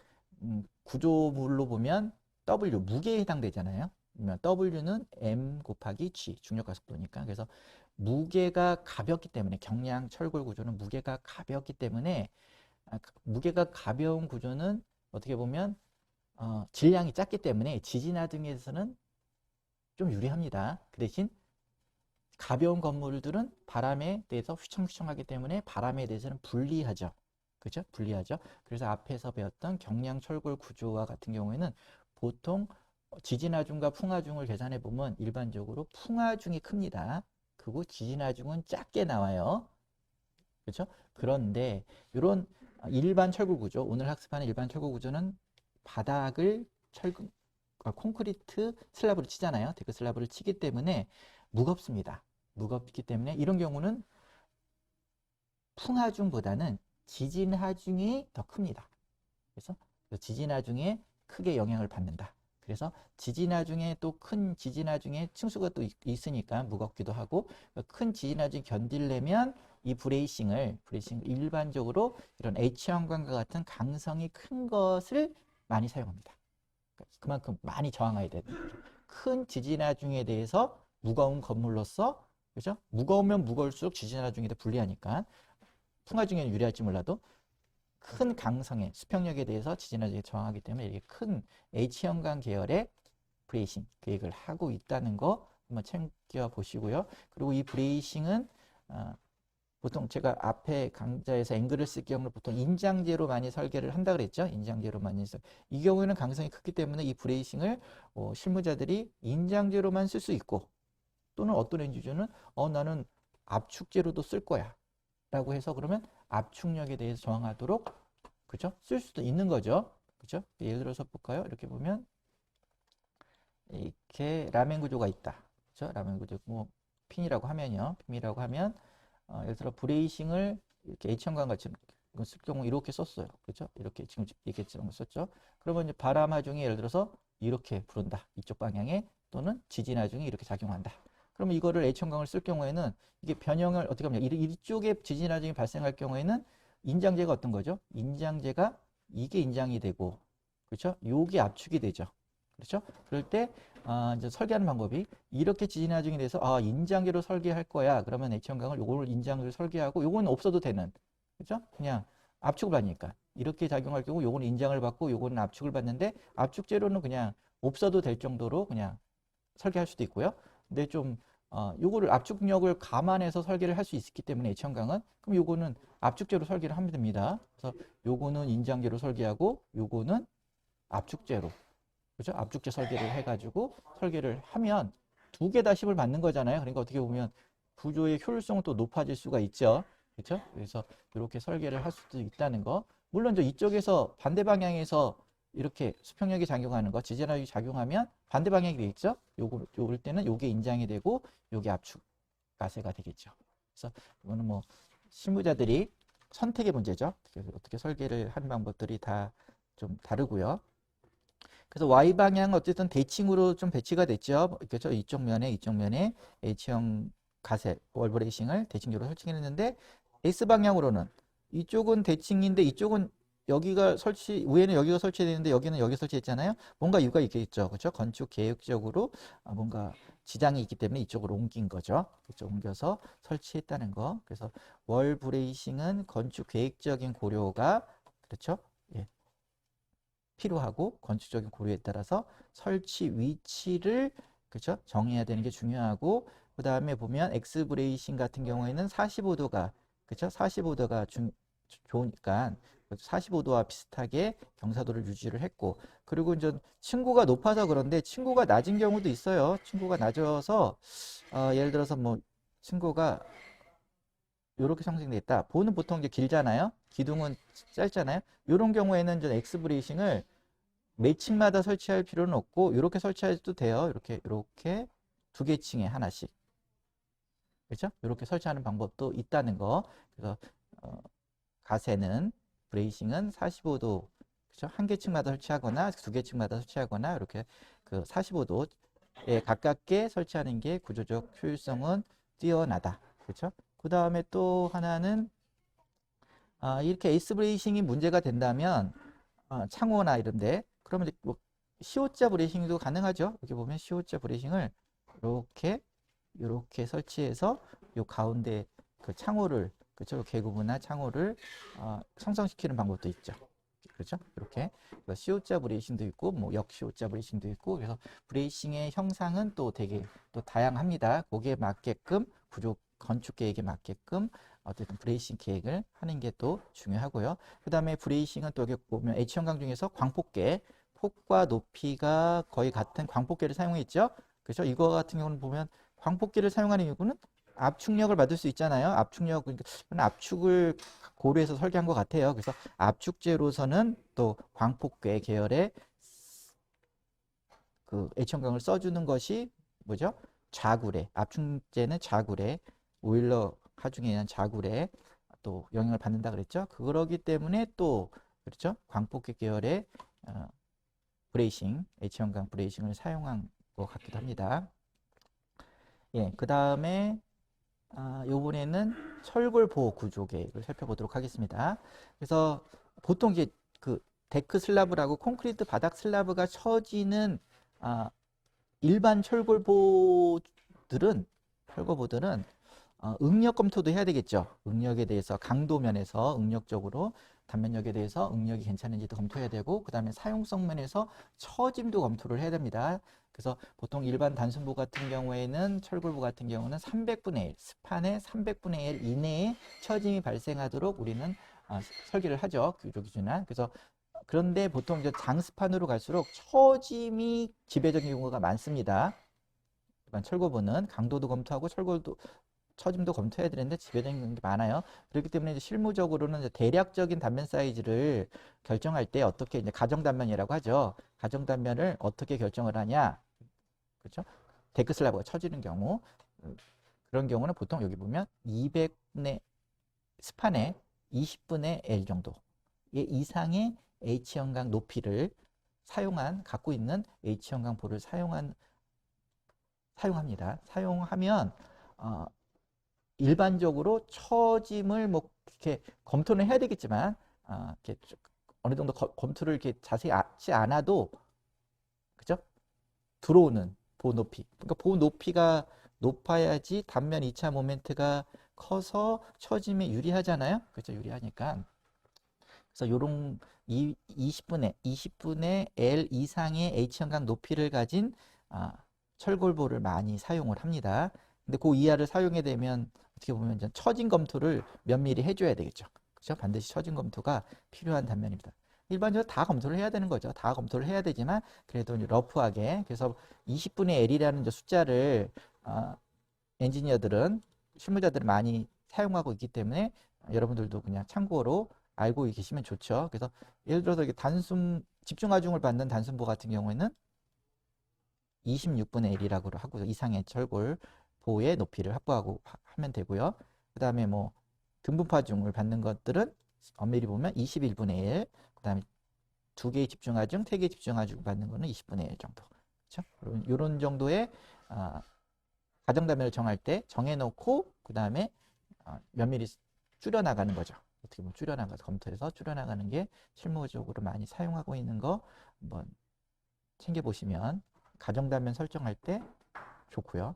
구조물로 보면 W 무게에 해당되잖아요. W는 m 곱하기 g, 중력과 속도니까. 그래서 무게가 가볍기 때문에, 경량 철골 구조는 무게가 가볍기 때문에, 무게가 가벼운 구조는 어떻게 보면 질량이 작기 때문에 지진화 등에서는 좀 유리합니다. 그 대신 가벼운 건물들은 바람에 대해서 휘청휘청하기 때문에 바람에 대해서는 불리하죠. 그죠? 불리하죠. 그래서 앞에서 배웠던 경량 철골 구조와 같은 경우에는 보통 지진하중과 풍하중을 계산해 보면 일반적으로 풍하중이 큽니다. 그리고 지진하중은 작게 나와요. 그렇죠? 그런데 이런 일반 철골 구조, 오늘 학습하는 일반 철골 구조는 바닥을 콘크리트 슬라브를 치잖아요. 데크 슬라브를 치기 때문에 무겁습니다. 무겁기 때문에 이런 경우는 풍하중보다는 지진하중이 더 큽니다. 그래서 지진하중에 크게 영향을 받는다. 그래서 지진하중에 또 큰 지진하중에 층수가 또 있으니까 무겁기도 하고, 큰 지진하중 견디려면 이 브레이싱을 일반적으로 이런 H형광과 같은 강성이 큰 것을 많이 사용합니다. 그만큼 많이 저항해야 되는 거죠. 큰 지진하중에 대해서 무거운 건물로서, 그죠? 무거우면 무거울수록 지진하중이 더 불리하니까, 풍하중에는 유리할지 몰라도 큰 강성의 수평력에 대해서 지진하중에 저항하기 때문에 이렇게 큰 H형광 계열의 브레이싱 계획을 하고 있다는 거 한번 챙겨 보시고요. 그리고 이 브레이싱은 보통 제가 앞에 강좌에서 앵글을 쓸 경우는 보통 인장재로 많이 설계를 한다 그랬죠. 인장재로 많이 써. 이 경우에는 강성이 크기 때문에 이 브레이싱을 실무자들이 인장재로만 쓸 수 있고, 또는 어떤 엔지니어는 나는 압축재로도 쓸 거야 라고 해서 그러면 압축력에 대해서 저항하도록, 그죠? 쓸 수도 있는 거죠. 그죠? 예를 들어서 볼까요? 이렇게 보면 이렇게 라멘 구조가 있다. 그죠? 라멘 구조, 뭐 핀이라고 하면요. 핀이라고 하면 예를 들어 브레이싱을 이렇게 H형광 같이 쓸 경우 이렇게 썼어요. 그죠? 이렇게 지금 얘기했지만 썼죠. 그러면 이제 바람 하중이 예를 들어서 이렇게 부른다. 이쪽 방향에, 또는 지진 하중이 이렇게 작용한다. 그러면 이거를 H형광을 쓸 경우에는 이게 변형을 어떻게 하면 이쪽에 지진 하중이 발생할 경우에는 인장재가 어떤 거죠? 인장재가 이게 인장이 되고, 그렇죠? 요게 압축이 되죠. 그렇죠? 그럴 때 이제 설계하는 방법이 이렇게 지진 하중이 돼서 인장재로 설계할 거야. 그러면 H형광을 요걸 인장재로 설계하고 요건 없어도 되는, 그렇죠? 그냥 압축을 받으니까 이렇게 작용할 경우 요건 인장을 받고 요거는 압축을 받는데, 압축재로는 그냥 없어도 될 정도로 그냥 설계할 수도 있고요. 근데 좀 요거를 압축력을 감안해서 설계를 할 수 있기 때문에 H형광은, 그럼 요거는 압축재로 설계를 하면 됩니다. 그래서 요거는 인장재로 설계하고 요거는 압축재로, 그죠? 압축재 설계를 해가지고 설계를 하면 두 개 다 힘을 받는 거잖아요. 그러니까 어떻게 보면 구조의 효율성은 또 높아질 수가 있죠. 그렇죠? 그래서 이렇게 설계를 할 수도 있다는 거. 물론 이쪽에서 반대 방향에서 이렇게 수평력이 작용하는 거, 지진학이 작용하면 반대 방향이 되겠죠? 요럴 때는 요게 인장이 되고 요게 압축 가세가 되겠죠. 그래서 이거는 뭐 실무자들이 선택의 문제죠. 어떻게 설계를 하는 방법들이 다 좀 다르고요. 그래서 Y방향은 어쨌든 대칭으로 좀 배치가 됐죠. 그렇죠? 이쪽 면에 H형 가세 월브레이싱을 대칭적으로 설치했는데, X방향으로는 이쪽은 대칭인데 이쪽은 여기가 위에는 여기가 설치되는데 여기는 여기 설치했잖아요. 뭔가 이유가 있겠죠. 그렇죠? 건축 계획적으로 뭔가 지장이 있기 때문에 이쪽으로 옮긴 거죠. 그렇죠? 옮겨서 설치했다는 거. 그래서 월 브레이싱은 건축 계획적인 고려가, 그렇죠? 예, 필요하고 건축적인 고려에 따라서 설치 위치를, 그렇죠? 정해야 되는 게 중요하고, 그 다음에 보면 X 브레이싱 같은 경우에는 45도가, 그렇죠? 45도가 좋으니까 45도와 비슷하게 경사도를 유지를 했고, 그리고 이제 층고가 높아서 그런데 층고가 낮은 경우도 있어요. 층고가 낮아서 예를 들어서 뭐 층고가 이렇게 형성돼 있다. 보는 보통 이제 길잖아요. 기둥은 짧잖아요. 이런 경우에는 이제 X 브레이싱을 매층마다 설치할 필요는 없고 이렇게 설치해도 돼요. 이렇게 두 개 층에 하나씩, 그렇죠? 이렇게 설치하는 방법도 있다는 거. 그래서 가세는 브레이싱은 45도, 그렇죠? 한 개 층마다 설치하거나 두 개 층마다 설치하거나 이렇게 그 45도에 가깝게 설치하는 게 구조적 효율성은 뛰어나다. 그렇죠? 그 다음에 또 하나는 이렇게 에이스 브레이싱이 문제가 된다면 창호나 이런데, 그러면 뭐 C오자 브레이싱도 가능하죠. 여기 보면 C오자 브레이싱을 이렇게 설치해서 요 가운데 그 창호를, 그렇죠? 개구부나 창호를 형성시키는 방법도 있죠. 그렇죠? 이렇게 C오자 브레이싱도 있고 뭐 역C오자 브레이싱도 있고, 그래서 브레이싱의 형상은 또 되게 또 다양합니다. 거기에 맞게끔 구조 건축 계획에 맞게끔 어쨌든 브레이싱 계획을 하는 게 또 중요하고요. 그 다음에 브레이싱은 또 여기 보면 H형광 중에서 광폭계, 폭과 높이가 거의 같은 광폭계를 사용했죠. 그렇죠? 이거 같은 경우는 보면 광폭계를 사용하는 이유는 압축력을 받을 수 있잖아요. 압축력, 그러니까 압축을 고려해서 설계한 것 같아요. 그래서 압축제로서는 또 광폭계 계열의 그 H형광을 써주는 것이 뭐죠? 자굴에, 압축제는 자굴에, 오일러 하중에 의한 자굴에 또 영향을 받는다 그랬죠. 그러기 때문에 또 그렇죠. 광폭계 계열의 브레이싱, H형광 브레이싱을 사용한 것 같기도 합니다. 예, 그 다음에 요번에는 철골 보호 구조 계획을 살펴보도록 하겠습니다. 그래서 보통 이제 그 데크 슬라브라고 콘크리트 바닥 슬라브가 쳐지는 일반 철골보들은 응력 검토도 해야 되겠죠. 응력에 대해서 강도 면에서 응력적으로 단면력에 대해서 응력이 괜찮은지도 검토해야 되고, 그 다음에 사용성 면에서 처짐도 검토를 해야 됩니다. 그래서 보통 일반 단순보 같은 경우에는, 철골보 같은 경우는 300분의 1, 스판의 300분의 1 이내에 처짐이 발생하도록 우리는 설계를 하죠. 규조 기준안. 그래서 그런데 보통 이제 장스판으로 갈수록 처짐이 지배적인 경우가 많습니다. 일반 철골보는 강도도 검토하고 철골도 처짐도 검토해야 되는데 지배적인 게 많아요. 그렇기 때문에 이제 실무적으로는 이제 대략적인 단면 사이즈를 결정할 때 어떻게 이제 가정 단면이라고 하죠. 가정 단면을 어떻게 결정을 하냐, 그렇죠? 데크 슬라브가 처지는 경우, 그런 경우는 보통 여기 보면 200분의 스판에 20분의 L 정도 이상의 H형광 높이를 갖고 있는 H형광 볼을 사용합니다. 사용하면 일반적으로 처짐을 뭐 이렇게 검토는 해야 되겠지만 이렇게 어느 정도 검토를 이렇게 자세히 하지 않아도, 그죠? 들어오는 보호 높이, 그러니까 보호 높이가 높아야지 단면 2차 모멘트가 커서 처짐에 유리하잖아요. 그렇죠? 유리하니까. 그래서 요런 20분의 L 이상의 H형광 높이를 가진 철골보를 많이 사용을 합니다. 근데 그 이하를 사용해 되면 어떻게 보면 이제 처진 검토를 면밀히 해줘야 되겠죠. 그렇죠? 반드시 처진 검토가 필요한 단면입니다. 일반적으로 다 검토를 해야 되는 거죠. 다 검토를 해야 되지만 그래도 러프하게, 그래서 20분의 L이라는 숫자를 엔지니어들은, 실무자들은 많이 사용하고 있기 때문에 여러분들도 그냥 참고로 알고 계시면 좋죠. 그래서 예를 들어서 이게 집중 하중을 받는 단순보 같은 경우에는 26분의 1이라고 하고 이상의 철골 보호의 높이를 확보하고 하면 되고요. 그 다음에 뭐 등분파중을 받는 것들은 엄밀히 보면 21분의 1, 그 다음에 2개의 집중하중, 3개의 집중하중 받는 거는 20분의 1 정도. 그렇죠? 이런 정도의 가정단면을 정할 때 정해놓고 그 다음에 면밀히 줄여나가는 거죠. 어떻게 보면 검토해서 줄여나가는 게 실무적으로 많이 사용하고 있는 거 한번 챙겨보시면 가정단면 설정할 때 좋고요.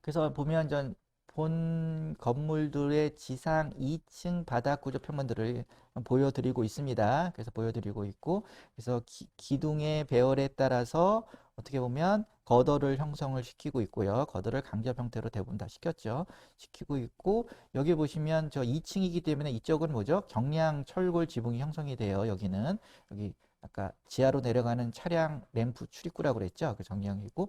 그래서 보면 본 건물들의 지상 2층 바닥 구조 표면들을 보여드리고 있습니다. 그래서 보여드리고 있고, 그래서 기둥의 배열에 따라서 어떻게 보면 거더를 형성을 시키고 있고요. 거더를 강접 형태로 대부분 다 시키고 있고, 여기 보시면 저 2층이기 때문에 이쪽은 뭐죠? 경량 철골 지붕이 형성이 돼요. 여기는 여기 아까 지하로 내려가는 차량 램프 출입구라고 그랬죠. 그 정량이고,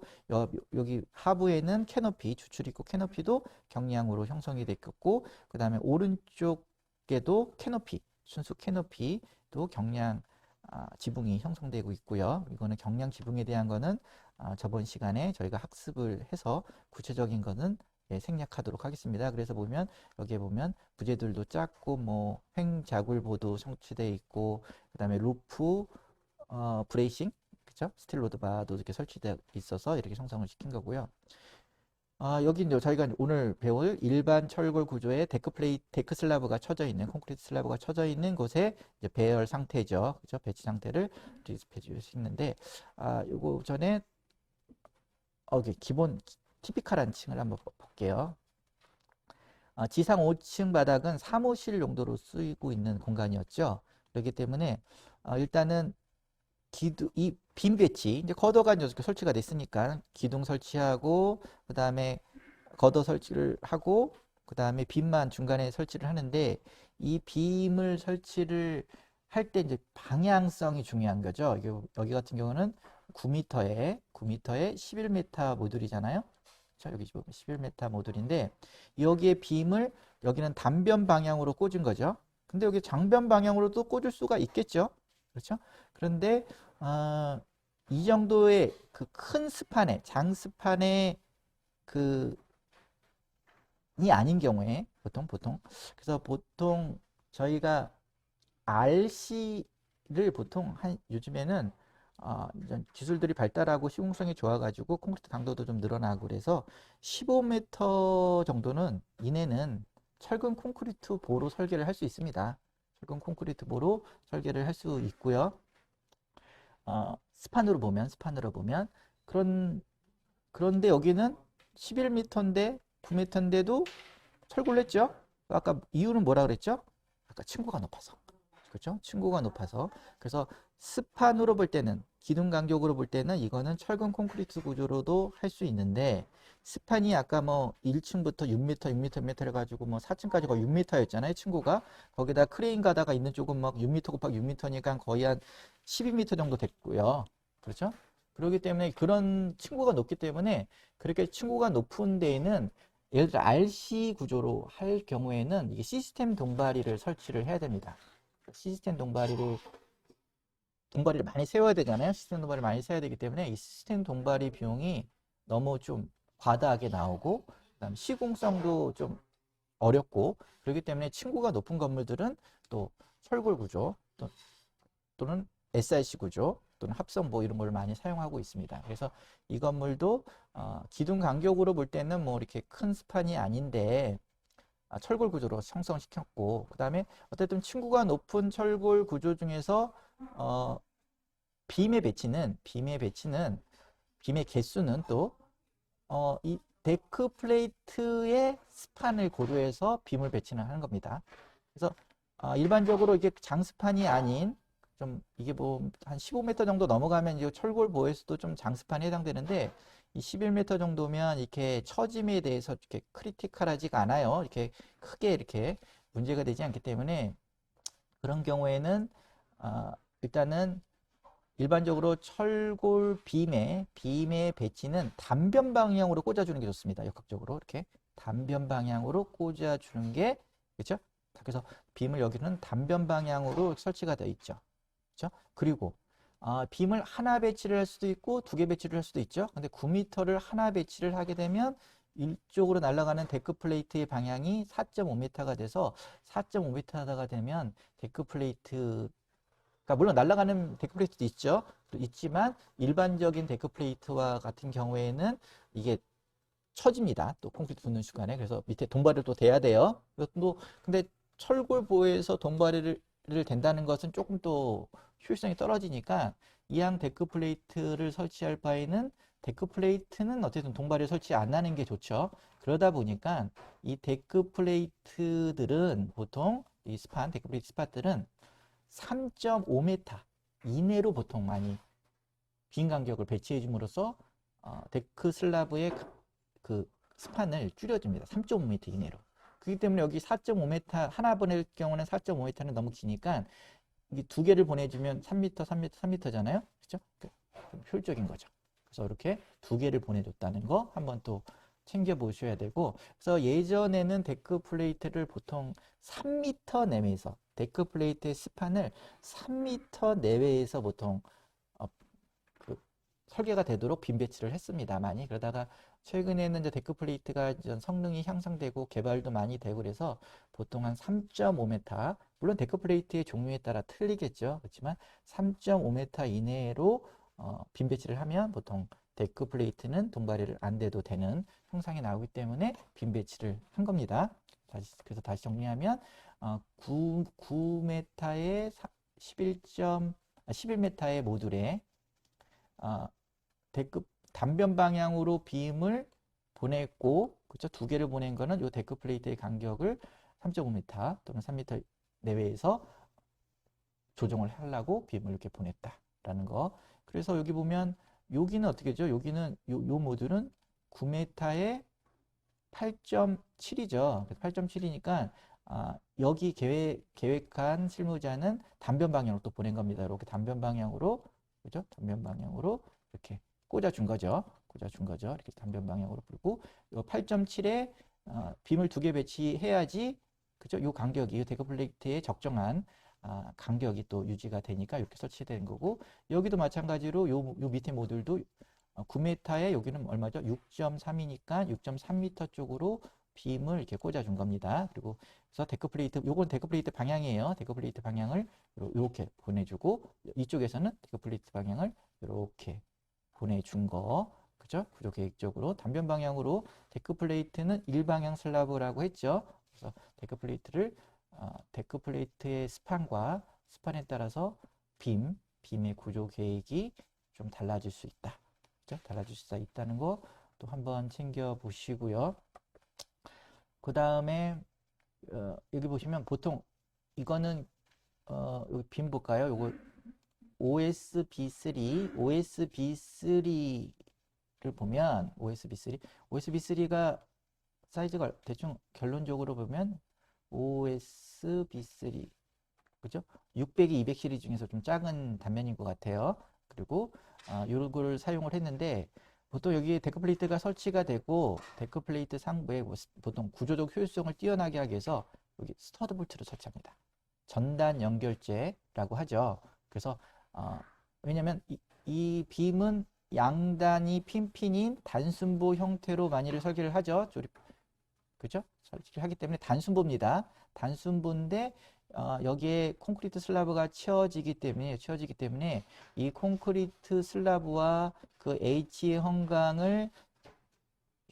여기 하부에는 캐노피, 주출입구 캐노피도 경량으로 형성이 됐고, 그 다음에 오른쪽에도 캐노피, 순수 캐노피도 경량 지붕이 형성되고 있고요. 이거는 경량 지붕에 대한 거는 저번 시간에 저희가 학습을 해서 구체적인 거는 생략하도록 하겠습니다. 그래서 보면 여기에 보면 부재들도 작고 뭐 횡자굴보도 성취되어 있고, 그 다음에 루프 브레이싱, 그죠? 스틸 로드 바도 이렇게 설치되어 있어서 이렇게 형성을 시킨 거고요. 여기 이제 저희가 오늘 배울 일반 철골 구조의 데크 슬라브가 쳐져 있는, 콘크리트 슬라브가 쳐져 있는 곳에 이제 배열 상태죠. 그죠? 배치 상태를 디스플레이 줄 수 있는데, 요거 전에, 이게 기본, 티피컬한 층을 한번 볼게요. 지상 5층 바닥은 사무실 용도로 쓰이고 있는 공간이었죠. 그렇기 때문에, 일단은 이 빔 배치, 이제 걷어가 이제 설치가 됐으니까 기둥 설치하고, 그 다음에 걷어 설치를 하고, 그 다음에 빔만 중간에 설치를 하는데, 이 빔을 설치를 할 때 이제 방향성이 중요한 거죠. 여기 같은 경우는 9m에 11m 모듈이잖아요. 자, 여기 보면 11m 모듈인데, 여기에 빔을 여기는 단변 방향으로 꽂은 거죠. 근데 여기 장변 방향으로도 꽂을 수가 있겠죠. 그렇죠? 그런데 이 정도의 그 큰 스판에, 장스판에 그 이 아닌 경우에 보통 그래서 보통 저희가 RC를 보통 요즘에는 이런 기술들이 발달하고 시공성이 좋아가지고 콘크리트 강도도 좀 늘어나고 그래서 15m 정도는 이내는 철근 콘크리트 보로 설계를 할 수 있습니다. 철근 콘크리트 보로 설계를 할 수 있고요. 스판으로 보면 그런데 여기는 11m인데 9m인데도 철골 했죠? 아까 이유는 뭐라 그랬죠? 아까 층고가 높아서. 그렇죠? 층고가 높아서. 그래서 스판으로 볼 때는, 기둥 간격으로 볼 때는 이거는 철근 콘크리트 구조로도 할 수 있는데, 스판이 아까 뭐 1층부터 6m, 6m 해가지고 뭐 4층까지 거의 6m였잖아요, 층고가. 거기다 크레인 가다가 있는 쪽은 막 6m 곱하기 6m니까 거의 한 12m 정도 됐고요. 그렇죠? 그렇기 때문에 그런 층고가 높기 때문에 그렇게 층고가 높은 데에는 예를 들어 RC 구조로 할 경우에는 이게 시스템 동바리를 설치를 해야 됩니다. 시스템 동바리를 많이 세워야 되잖아요. 시스템 동바리를 많이 세워야 되기 때문에 이 시스템 동바리 비용이 너무 좀 과다하게 나오고, 그다음 시공성도 좀 어렵고, 그렇기 때문에 층고가 높은 건물들은 또 철골 구조 또는 SRC 구조 또는 합성보 이런 걸 많이 사용하고 있습니다. 그래서 이 건물도 기둥 간격으로 볼 때는 뭐 이렇게 큰 스판이 아닌데 철골 구조로 형성시켰고, 그 다음에 어쨌든 층고가 높은 철골 구조 중에서 빔의 개수는 또 이 데크 플레이트의 스판을 고려해서 빔을 배치는 하는 겁니다. 그래서 일반적으로 이게 장스판이 아닌 좀 이게 뭐 한 15m 정도 넘어가면 이제 철골 보에서도 좀 장스판에 해당되는데, 이 11m 정도면 이렇게 처짐에 대해서 이렇게 크리티컬하지가 않아요. 이렇게 크게 이렇게 문제가 되지 않기 때문에 그런 경우에는 일단은 일반적으로 철골 빔의 배치는 단변 방향으로 꽂아주는 게 좋습니다. 역학적으로 이렇게 단변 방향으로 꽂아주는 게, 그렇죠? 그래서 빔을 여기는 단변 방향으로 설치가 되어 있죠. 그렇죠? 그리고 빔을 하나 배치를 할 수도 있고 두 개 배치를 할 수도 있죠. 근데 9m를 하나 배치를 하게 되면 이쪽으로 날아가는 데크 플레이트의 방향이 4.5m가 돼서 4.5m가 되면 데크 플레이트, 그러니까 물론 날아가는 데크 플레이트도 있지만 일반적인 데크 플레이트와 같은 경우에는 이게 처집니다. 또 콘크리트 붓는 순간에. 그래서 밑에 동바리를 또 대야 돼요. 이것도 근데 철골 보에서 동바리를 댄다는 것은 조금 또 효율성이 떨어지니까 이항 데크 플레이트를 설치할 바에는 데크 플레이트는 어쨌든 동바리를 설치 안 하는 게 좋죠. 그러다 보니까 이 데크 플레이트들은 보통 이 데크 플레이트 스팟들은 3.5m 이내로 보통 많이 빈 간격을 배치해 줌으로써 데크 슬라브의 그 스판을 줄여줍니다. 3.5m 이내로. 그렇기 때문에 여기 4.5m 하나 보낼 경우는 4.5m는 너무 기니까 이 두 개를 보내주면 3m, 3m, 3m잖아요. 그렇죠? 좀 효율적인 거죠. 그래서 이렇게 두 개를 보내줬다는 거 한번 또 챙겨 보셔야 되고, 그래서 예전에는 데크 플레이트를 보통 3m 내외에서 데크 플레이트의 스판을 3m 내외에서 보통 그 설계가 되도록 빔 배치를 했습니다. 많이. 그러다가 최근에는 이제 데크 플레이트가 성능이 향상되고 개발도 많이 되고 그래서 보통 한 3.5m, 물론 데크 플레이트의 종류에 따라 틀리겠죠. 그렇지만 3.5m 이내로 빔 배치를 하면 보통 데크 플레이트는 동바리를 안 대도 되는 형상이 나오기 때문에 빔 배치를 한 겁니다. 그래서 다시 정리하면 9m의 11m의 모듈에 데크 단변 방향으로 빔을 보냈고, 그렇죠? 두 개를 보낸 거는 이 데크 플레이트의 간격을 3.5m 또는 3m 내외에서 조정을 하려고 빔을 이렇게 보냈다라는 거. 그래서 여기 보면 여기는 어떻게 죠? 여기는 요 모듈은 9m에 8.7이죠. 8.7이니까 여기 계획한 실무자는 단변 방향으로 또 보낸 겁니다. 이렇게 단변 방향으로, 그죠? 단변 방향으로 이렇게 꽂아준 거죠. 꽂아준 거죠. 이렇게 단변 방향으로 불고, 이 8.7에 빔을 두 개 배치해야지, 그죠? 요 간격이, 이 데크 플레이트의 적정한 간격이 또 유지가 되니까 이렇게 설치된 거고, 여기도 마찬가지로 요 밑에 모듈도 9m에 여기는 얼마죠? 6.3이니까 6.3m 쪽으로 빔을 이렇게 꽂아준 겁니다. 그리고 그래서 데크 플레이트, 요건 데크 플레이트 방향이에요. 데크 플레이트 방향을 이렇게 보내주고, 이쪽에서는 데크 플레이트 방향을 이렇게 보내준 거, 그죠? 구조 계획적으로 단변 방향으로 데크 플레이트는 일방향 슬라브라고 했죠. 그래서 데크 플레이트를 데크 플레이트의 스판에 따라서 빔의 구조 계획이 좀 달라질 수 있다. 그죠? 달라질 수 있다는 거 또 한번 챙겨 보시고요. 그 다음에 여기 보시면 보통 이거는 여기 빔 볼까요? 요거 OSB3를 보면 OSB3가 사이즈가 대충 결론적으로 보면 OSB3, 그죠? 600이 200 시리즈 중에서 좀 작은 단면인 것 같아요. 그리고 요거를 사용을 했는데, 보통 여기 데크 플레이트가 설치가 되고 데크 플레이트 상부에 보통 구조적 효율성을 뛰어나게 하기 위해서 여기 스터드 볼트를 설치합니다. 전단 연결제라고 하죠. 그래서 왜냐면 이 빔은 양단이 핀핀인 단순보 형태로 많이를 설계를 하죠. 그죠? 설치를 하기 때문에 단순보입니다. 단순보인데 여기에 콘크리트 슬라브가 치어지기 때문에 이 콘크리트 슬라브와 그 H 형광을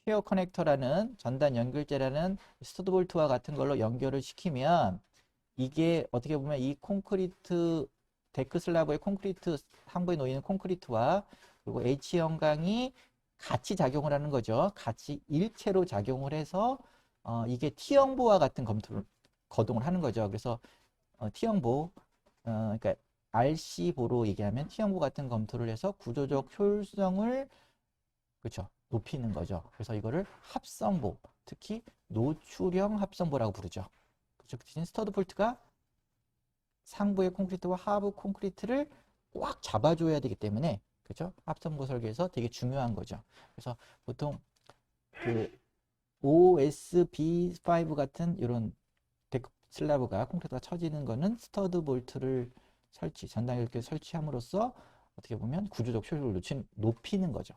쉐어 커넥터라는 전단 연결제라는 스터드 볼트와 같은 걸로 연결을 시키면, 이게 어떻게 보면 이 콘크리트 데크 슬라브의 콘크리트 상부에 놓이는 콘크리트와 그리고 H 형광이 같이 작용을 하는 거죠. 같이 일체로 작용을 해서 이게 T형보와 같은 거동을 하는 거죠. 그래서 T형보, 그러니까 RC보로 얘기하면 T형보 같은 검토를 해서 구조적 효율성을, 그렇죠, 높이는 거죠. 그래서 이거를 합성보, 특히 노출형 합성보라고 부르죠. 그렇죠. 그 대신 스터드 볼트가 상부의 콘크리트와 하부 콘크리트를 꽉 잡아줘야 되기 때문에, 그렇죠, 합성보 설계에서 되게 중요한 거죠. 그래서 보통 그 OSB5 같은 이런 데크 슬라브가 콘크리트가 쳐지는 거는 스터드 볼트를 전단 이렇게 설치함으로써 어떻게 보면 구조적 효율을 높이는 거죠.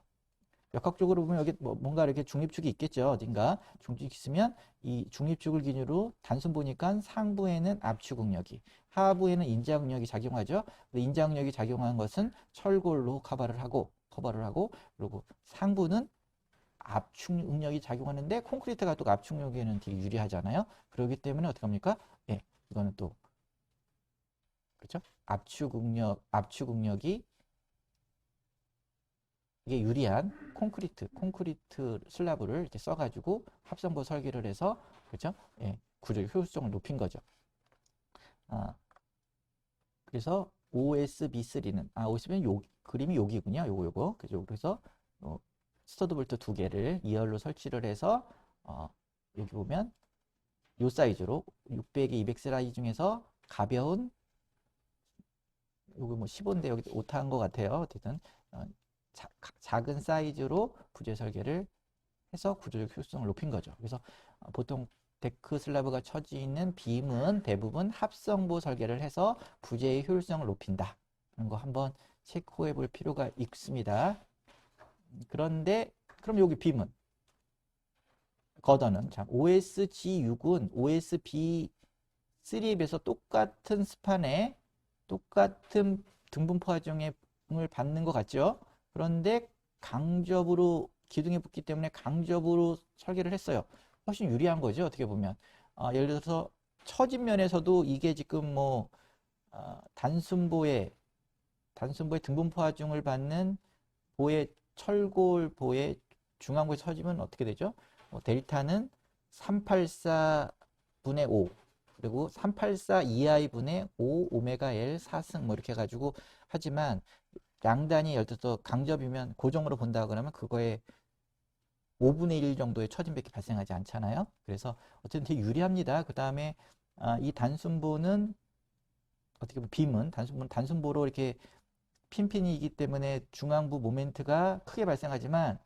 역학적으로 보면 여기 뭔가 이렇게 중립축이 있겠죠. 어딘가 중립축이 있으면 이 중립축을 기준으로 단순 보니까 상부에는 압축응력이, 하부에는 인자응력이 작용하죠. 인자응력이 작용한 것은 철골로 커버를 하고, 그리고 상부는 압축응력이 작용하는데 콘크리트가 또 압축력에는 되게 유리하잖아요. 그렇기 때문에 어떻게 합니까? 예, 이거는 또, 그렇죠? 압축응력이 이게 유리한 콘크리트 슬라브를 이렇게 써가지고 합성보 설계를 해서, 그렇죠? 예, 구조의 효율성을 높인 거죠. 그래서 OSB3는 OSB는 그림이 여기군요. 요거. 그래서 스터드 볼트 두 개를 2열로 설치를 해서 여기 보면 요 사이즈로 600에 200 사이즈 중에서 가벼운, 요거 뭐 15인데 여기 오타한 것 같아요. 어쨌든 작은 사이즈로 부재 설계를 해서 구조적 효율성을 높인 거죠. 그래서 보통 데크 슬라브가 쳐져 있는 빔은 대부분 합성보 설계를 해서 부재의 효율성을 높인다. 이런 거 한번 체크해 볼 필요가 있습니다. 그런데 그럼 여기 빔은, 거더는 OSG6은 OSB3에 비해서 똑같은 스판에 똑같은 등분포 하중을 받는 것 같죠? 그런데 강접으로 기둥에 붙기 때문에 강접으로 설계를 했어요. 훨씬 유리한 거죠. 어떻게 보면. 예를 들어서 처진 면에서도 이게 지금 뭐 단순보의 등분포 하중을 받는 보의 철골 보의 중앙부에 처지면 어떻게 되죠? 델타는 384분의 5 그리고 384 2i 분의 5 오메가 L 4승 뭐 이렇게 해가지고 하지만 양단이 예를 들어서 강접이면 고정으로 본다 그러면 그거에 5분의 1 정도의 처진밖에 발생하지 않잖아요. 그래서 어쨌든 되게 유리합니다. 그 다음에 이 단순보는 어떻게 보면 빔은 단순보로 이렇게 핀핀이기 때문에 중앙부 모멘트가 크게 발생하지만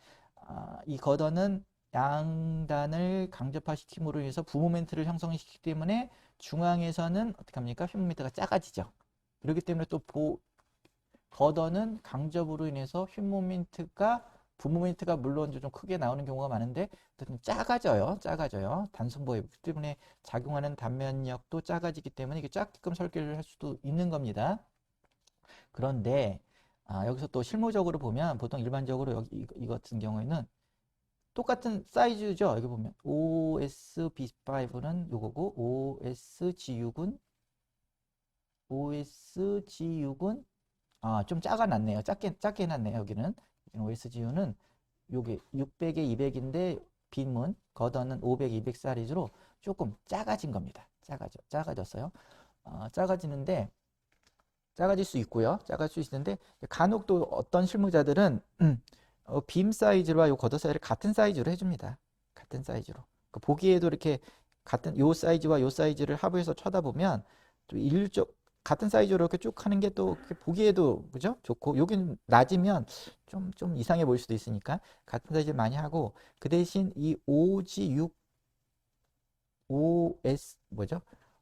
이 걷어는 양단을 강접화시킴으로 인해서 부모멘트를 형성시키기 때문에 중앙에서는 어떻게 합니까? 휘 모멘트가 작아지죠. 그렇기 때문에 또 걷어는 강접으로 인해서 휘 모멘트가 부모멘트가 물론 좀 크게 나오는 경우가 많은데 어쨌든 작아져요. 단순보에 때문에 작용하는 단면력도 작아지기 때문에 이게 작게끔 설계를 할 수도 있는 겁니다. 그런데 여기서 또 실무적으로 보면 보통 일반적으로 여기 이 같은 경우에는 똑같은 사이즈죠. 여기 보면 OSB5는 요거고 OSG6은 좀 작아놨네요. 작게 해놨네요. 여기는 OSGU는 요게 600에 200인데 빔은 걷어는 500, 200 사이즈로 조금 작아진 겁니다. 작아졌어요. 작아지는데 작아질 수 있고요. 작아질 수 있는데 간혹 또 어떤 실무자들은 빔 사이즈와 요 걷어 사이즈를 같은 사이즈로 해줍니다. 같은 사이즈로. 보기에도 이렇게 같은 요 사이즈와 요 사이즈를 합해서 쳐다보면 또 같은 사이즈로 이렇게 쭉 하는 게 또 보기에도 그죠? 좋고 여기는 낮으면 좀 이상해 보일 수도 있으니까 같은 사이즈 많이 하고 그 대신 이 OG6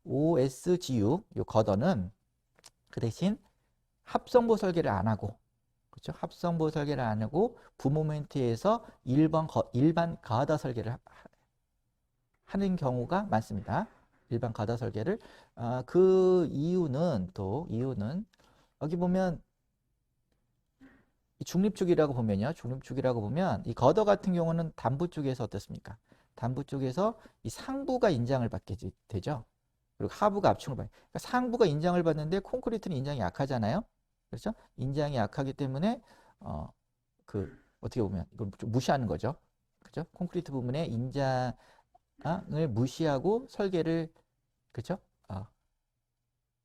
OSG6 요 걷어는 그 대신 합성보 설계를 안 하고 그렇죠? 합성보 설계를 안 하고 부모멘트에서 일반 가다 설계를 하는 경우가 많습니다. 일반 가다 설계를 그 이유는 여기 보면 중립축이라고 보면 이 걷어 같은 경우는 단부 쪽에서 어떻습니까? 단부 쪽에서 이 상부가 인장을 받게 되죠. 그리고 하부가 압축을 받아요. 그러니까 상부가 인장을 받는데 콘크리트는 인장이 약하잖아요. 그렇죠? 인장이 약하기 때문에 어떻게 보면 이걸 좀 무시하는 거죠. 그렇죠? 콘크리트 부분에 인장을 무시하고 설계를 그렇죠?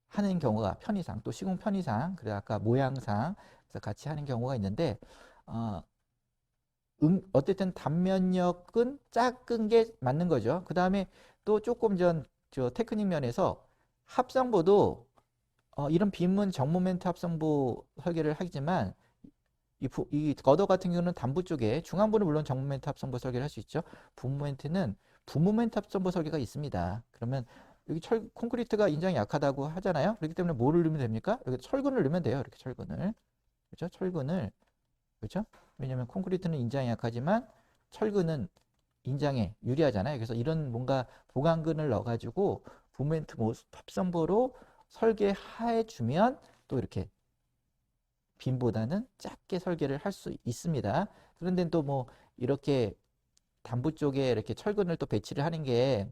하는 경우가 편의상 또 시공 편의상 그래 아까 모양상 그래서 같이 하는 경우가 있는데 어쨌든 단면역은 작은 게 맞는 거죠. 그 다음에 또 조금 저 테크닉 면에서 합성보도 이런 빔은 정모멘트 합성보 설계를 하지만 이 거더 같은 경우는 단부 쪽에 중앙부는 물론 정모멘트 합성보 설계를 할 수 있죠. 부모멘트는 부모멘트 합성보 설계가 있습니다. 그러면 여기 콘크리트가 인장이 약하다고 하잖아요. 그렇기 때문에 뭐를 넣으면 됩니까? 여기 철근을 넣으면 돼요. 이렇게 철근을. 그렇죠? 철근을. 그렇죠? 왜냐면 콘크리트는 인장이 약하지만 철근은 인장에 유리하잖아요. 그래서 이런 뭔가 보강근을 넣어가지고 부모멘트 합성보로 설계해 주면 또 이렇게 빔보다는 작게 설계를 할 수 있습니다. 그런데 또 뭐 이렇게 단부 쪽에 이렇게 철근을 또 배치를 하는 게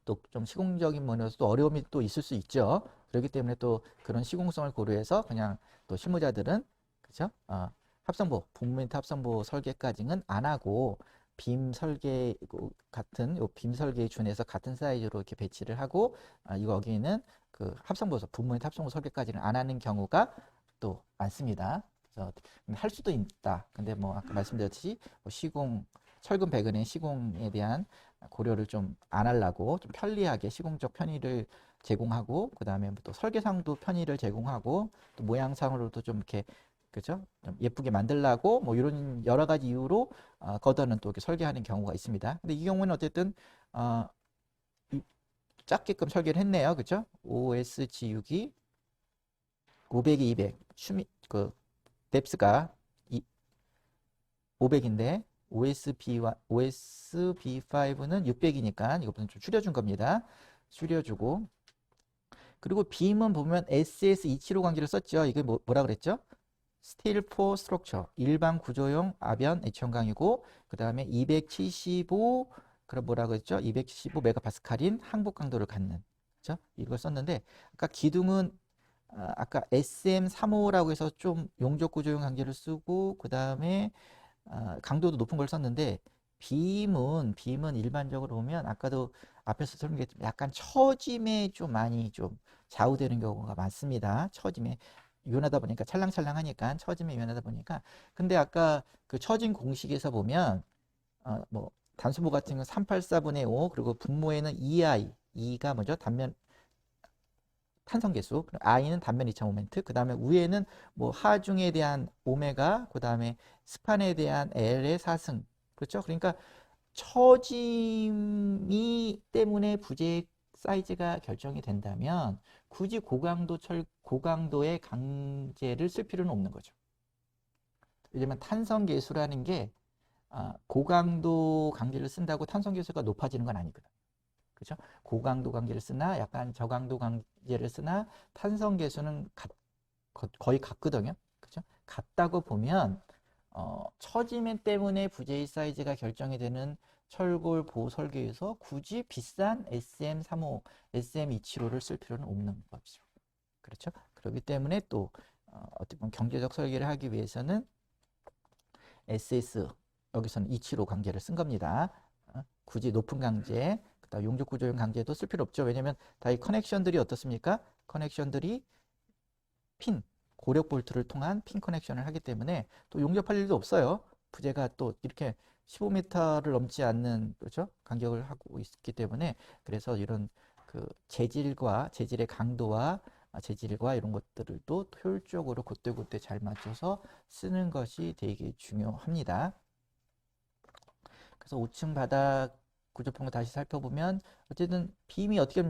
또 좀 시공적인 면에서 또 어려움이 또 있을 수 있죠. 그렇기 때문에 또 그런 시공성을 고려해서 그냥 또 실무자들은 그죠? 합성보, 붐멘트 합성보 설계까지는 안 하고 빔 설계 같은 빔 설계에 준해서 같은 사이즈로 이렇게 배치를 하고 이거 여기는 그 합성보에서 붐멘트 합성보 설계까지는 안 하는 경우가 또 많습니다. 그래서 할 수도 있다. 근데 뭐 아까 말씀드렸듯이 시공 철근 배근의 시공에 대한 고려를 좀 안 하려고 좀 편리하게 시공적 편의를 제공하고 그 다음에 또 설계상도 편의를 제공하고 또 모양상으로도 좀 이렇게 그죠? 좀 예쁘게 만들라고 뭐 이런 여러 가지 이유로 걷어는 또 이렇게 설계하는 경우가 있습니다. 근데 이 경우는 어쨌든 작게끔 설계를 했네요. 그죠? OSG6이 500에 200 뎁스가 500인데 OSB5는 600이니까 이것부터 좀 줄여준 겁니다. 줄여주고 그리고 빔은 보면 SS275 관계를 썼죠. 이게 뭐라 그랬죠? 스틸 포 스트럭처 일반 구조용 아변 H형광이고 그 다음에 275 그럼 뭐라고 했죠? 275 메가파스칼인 항복 강도를 갖는 그죠? 이걸 썼는데 아까 기둥은 아까 SM35라고 해서 좀 용접 구조용 관계를 쓰고 그 다음에 강도도 높은 걸 썼는데 빔은 일반적으로 보면 아까도 앞에서 설명했지만 약간 처짐에 좀 많이 좀 좌우되는 경우가 많습니다. 처짐에 유연하다 보니까 찰랑찰랑하니까 처짐에 유연하다 보니까 근데 아까 그 처짐 공식에서 보면 뭐 단순보 같은 건 384분의 5 그리고 분모에는 2i 2가 뭐죠? 단면 탄성계수, I는 단면 이차 모멘트, 그 다음에 위에는 뭐 하중에 대한 오메가, 그 다음에 스판에 대한 L의 사승. 그렇죠? 그러니까 처짐이 때문에 부재 사이즈가 결정이 된다면 굳이 고강도의 강제를 쓸 필요는 없는 거죠. 왜냐면 탄성계수라는 게 고강도 강제를 쓴다고 탄성계수가 높아지는 건 아니거든. 그죠? 고강도 관계를 쓰나 약간 저강도 관계를 쓰나 탄성 계수는 거의 같거든요. 그죠? 같다고 보면 처지면 때문에 부재의 사이즈가 결정이 되는 철골 보호 설계에서 굳이 비싼 SM35, SM275를 쓸 필요는 없는 거죠. 그렇죠? 그렇기 때문에 또 어떻게 보면 경제적 설계를 하기 위해서는 SS 여기서는 275 관계를 쓴 겁니다. 굳이 높은 강제 그다음 용접 구조용 강제도 쓸 필요 없죠. 왜냐면 다 이 커넥션들이 어떻습니까? 커넥션들이 핀 고력 볼트를 통한 핀 커넥션을 하기 때문에 또 용접할 일도 없어요. 부재가 또 이렇게 15m를 넘지 않는 그렇죠? 간격을 하고 있기 때문에 그래서 이런 그 재질의 강도와 재질과 이런 것들을 또 효율적으로 그때그때 잘 맞춰서 쓰는 것이 되게 중요합니다. 그래서 5층 바닥 구조평을 다시 살펴보면 어쨌든 빔이 어떻게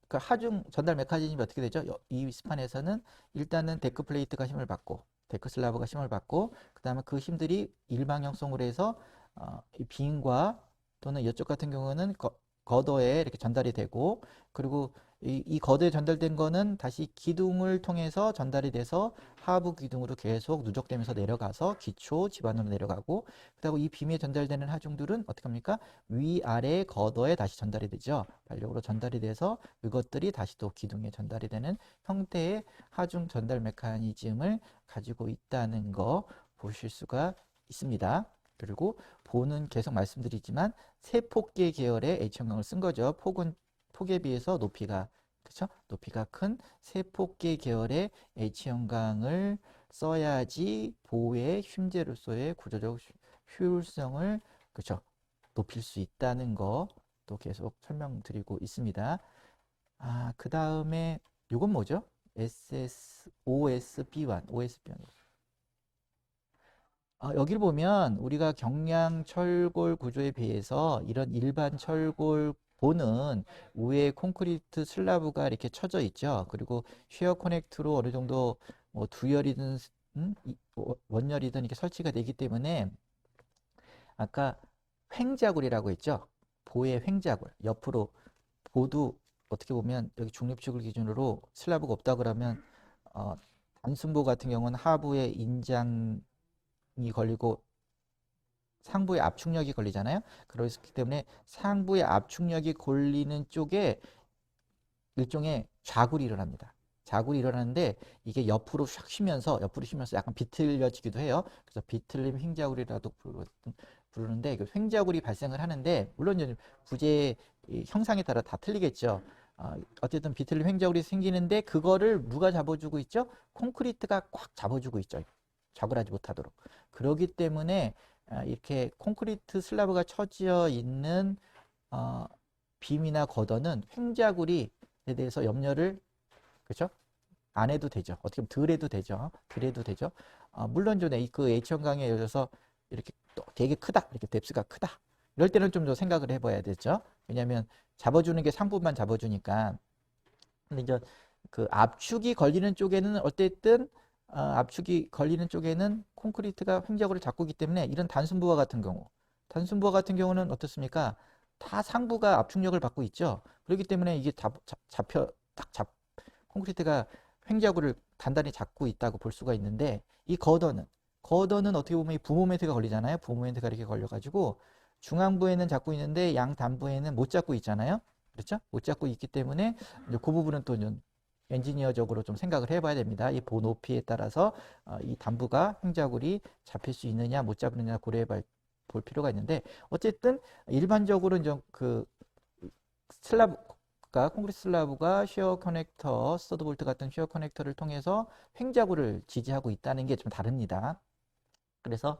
그러니까 하중 전달 메커니즘이 어떻게 되죠? 이 스판에서는 일단은 데크 플레이트가 힘을 받고 데크 슬라브가 힘을 받고 그다음에 그 힘들이 일방형성으로 해서 이 빔과 또는 이쪽 같은 경우는 거더에 이렇게 전달이 되고 그리고 이 거드에 전달된 거는 다시 기둥을 통해서 전달이 돼서 하부 기둥으로 계속 누적되면서 내려가서 기초 지반으로 내려가고 그리고 이 빔에 전달되는 하중들은 어떻게 합니까? 위아래 거더에 다시 전달이 되죠. 반력으로 전달이 돼서 이것들이 다시 또 기둥에 전달이 되는 형태의 하중 전달 메커니즘을 가지고 있다는 거 보실 수가 있습니다. 그리고 보는 계속 말씀드리지만 세폭계 계열의 H형광을 쓴 거죠. 폭에 비해서 높이가 그렇죠? 높이가 큰 세폭계 계열의 H형광을 써야지 보호의 흉제로서의 구조적 효율성을 그렇죠? 높일 수 있다는 거 또 계속 설명드리고 있습니다. 그 다음에 이건 뭐죠? OSB1. 여기를 보면 우리가 경량 철골 구조에 비해서 이런 일반 철골 보는 위에 콘크리트 슬라브가 이렇게 쳐져 있죠. 그리고 쉐어 커넥트로 어느 정도 뭐 두열이든 원열이든 이렇게 설치가 되기 때문에 아까 횡자굴이라고 했죠. 보의 횡자굴 옆으로 보도 어떻게 보면 여기 중립축을 기준으로 슬라브가 없다 그러면 어, 단순보 같은 경우는 하부에 인장이 걸리고 상부에 압축력이 걸리잖아요. 그렇기 때문에 상부에 압축력이 걸리는 쪽에 일종의 좌굴이 일어납니다. 좌굴이 일어나는데 이게 옆으로 쉬면서 약간 비틀려지기도 해요. 그래서 비틀림 횡자굴이라도 부르는데 그 횡자굴이 발생을 하는데 물론 이제 부재 형상에 따라 다 틀리겠죠. 어쨌든 비틀림 횡자굴이 생기는데 그거를 누가 잡아주고 있죠? 콘크리트가 꽉 잡아주고 있죠. 좌굴하지 못하도록. 그렇기 때문에 이렇게 콘크리트 슬라브가 쳐져 있는 빔이나 거더는 횡자굴이 에 대해서 염려를 그렇죠? 안 해도 되죠. 어떻게 보면 덜 해도 되죠. 덜 해도 되죠. 물론 좀 그 H형광에 예를 들어서 이렇게 또 되게 크다. 이렇게 뎁스가 크다. 이럴 때는 좀 더 생각을 해봐야 되죠. 왜냐하면 잡아주는 게 상부만 잡아주니까. 근데 이제 그 압축이 걸리는 쪽에는 어쨌든 압축이 걸리는 쪽에는 콘크리트가 횡격을 잡고 있기 때문에 이런 단순부와 같은 경우는 어떻습니까? 다 상부가 압축력을 받고 있죠. 그렇기 때문에 이게 콘크리트가 횡자구를 단단히 잡고 있다고 볼 수가 있는데, 이 거더는 어떻게 보면 이 부모멘트가 걸리잖아요. 부모멘트가 이렇게 걸려가지고 중앙부에는 잡고 있는데 양단부에는 못 잡고 있잖아요. 그렇죠? 못 잡고 있기 때문에 이제 그 부분은 또 엔지니어적으로 좀 생각을 해봐야 됩니다. 이 보 높이에 따라서 이 단부가 횡자굴이 잡힐 수 있느냐 못 잡느냐 고려해 볼 필요가 있는데, 어쨌든 일반적으로 이제 그 콘크리트 슬라브가 쉐어 커넥터, 스터드 볼트 같은 쉐어 커넥터를 통해서 횡자굴을 지지하고 있다는 게 좀 다릅니다. 그래서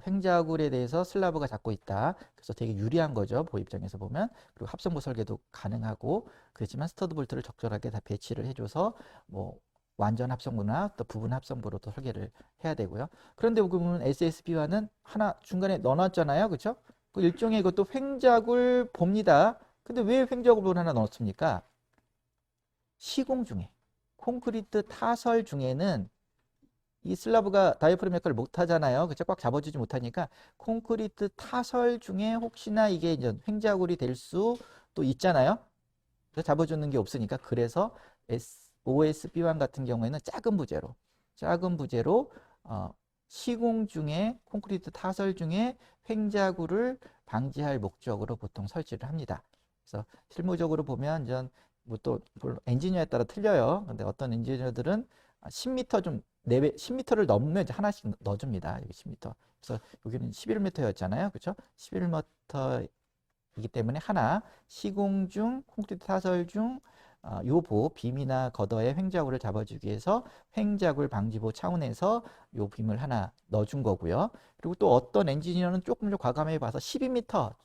횡자굴에 대해서 슬라브가 잡고 있다. 그래서 되게 유리한 거죠. 보 입장에서 보면. 그리고 합성부 설계도 가능하고, 그렇지만 스터드 볼트를 적절하게 다 배치를 해줘서 뭐 완전 합성부나 또 부분 합성부로 또 설계를 해야 되고요. 그런데 보면 SSB와는 하나 중간에 넣어놨잖아요. 그렇죠? 그 일종의 이것도 횡자굴 봅니다. 근데 왜 횡자굴을 하나 넣었습니까? 시공 중에 콘크리트 타설 중에는 이 슬라브가 다이어프램 역할을 못 하잖아요. 그쵸? 꽉 잡아주지 못하니까 콘크리트 타설 중에 혹시나 이게 이제 횡자굴이 될 수도 있잖아요. 그래서 잡아주는 게 없으니까, 그래서 OSB1 같은 경우에는 작은 부재로 시공 중에 콘크리트 타설 중에 횡자굴을 방지할 목적으로 보통 설치를 합니다. 그래서 실무적으로 보면 뭐또 엔지니어에 따라 틀려요. 근데 어떤 엔지니어들은 10m 좀 내외 10m를 넘으면 이제 하나씩 넣어줍니다. 여기 10m. 그래서 여기는 11m였잖아요. 그렇죠? 11m이기 때문에 하나, 시공 중 콘크리트 타설 중 요보 빔이나 거더의 횡자굴을 잡아주기 위해서 횡자굴 방지보 차원에서 요 빔을 하나 넣어준 거고요. 그리고 또 어떤 엔지니어는 조금 더 과감해 봐서 12m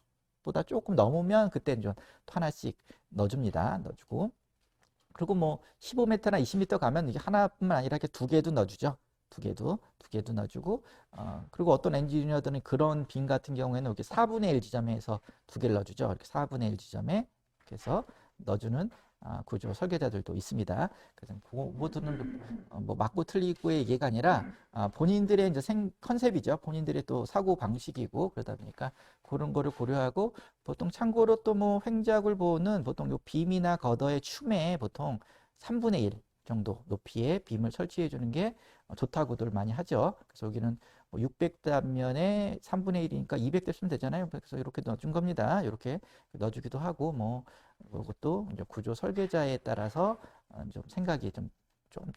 보다 조금 넘으면 그때는 좀 하나씩 넣어주고, 그리고 뭐 15m나 20m 가면 이게 하나뿐만 아니라 이렇게 두 개도 넣어주죠. 두 개도 넣어주고, 그리고 어떤 엔지니어들은 그런 빔 같은 경우에는 이렇게 4분의 1 지점에서 두 개를 넣어주죠. 이렇게 4분의 1 지점에 그래서 넣어주는 구조 설계자들도 있습니다. 그래서 모두는 뭐 맞고 틀리고의 얘기가 아니라 본인들의 이제 컨셉이죠. 본인들의 또 사고 방식이고, 그러다 보니까 그런 거를 고려하고, 보통 참고로 또 뭐 횡자굴 보호는 보통 요 빔이나 거더의 춤에 보통 3분의 1 정도 높이의 빔을 설치해 주는 게 좋다고들 많이 하죠. 그래서 여기는 600단면에 3분의 1이니까 200대 쓰면 되잖아요. 그래서 이렇게 넣어준 겁니다. 이렇게 넣어주기도 하고, 뭐 이것도 이제 구조 설계자에 따라서 좀 생각이 좀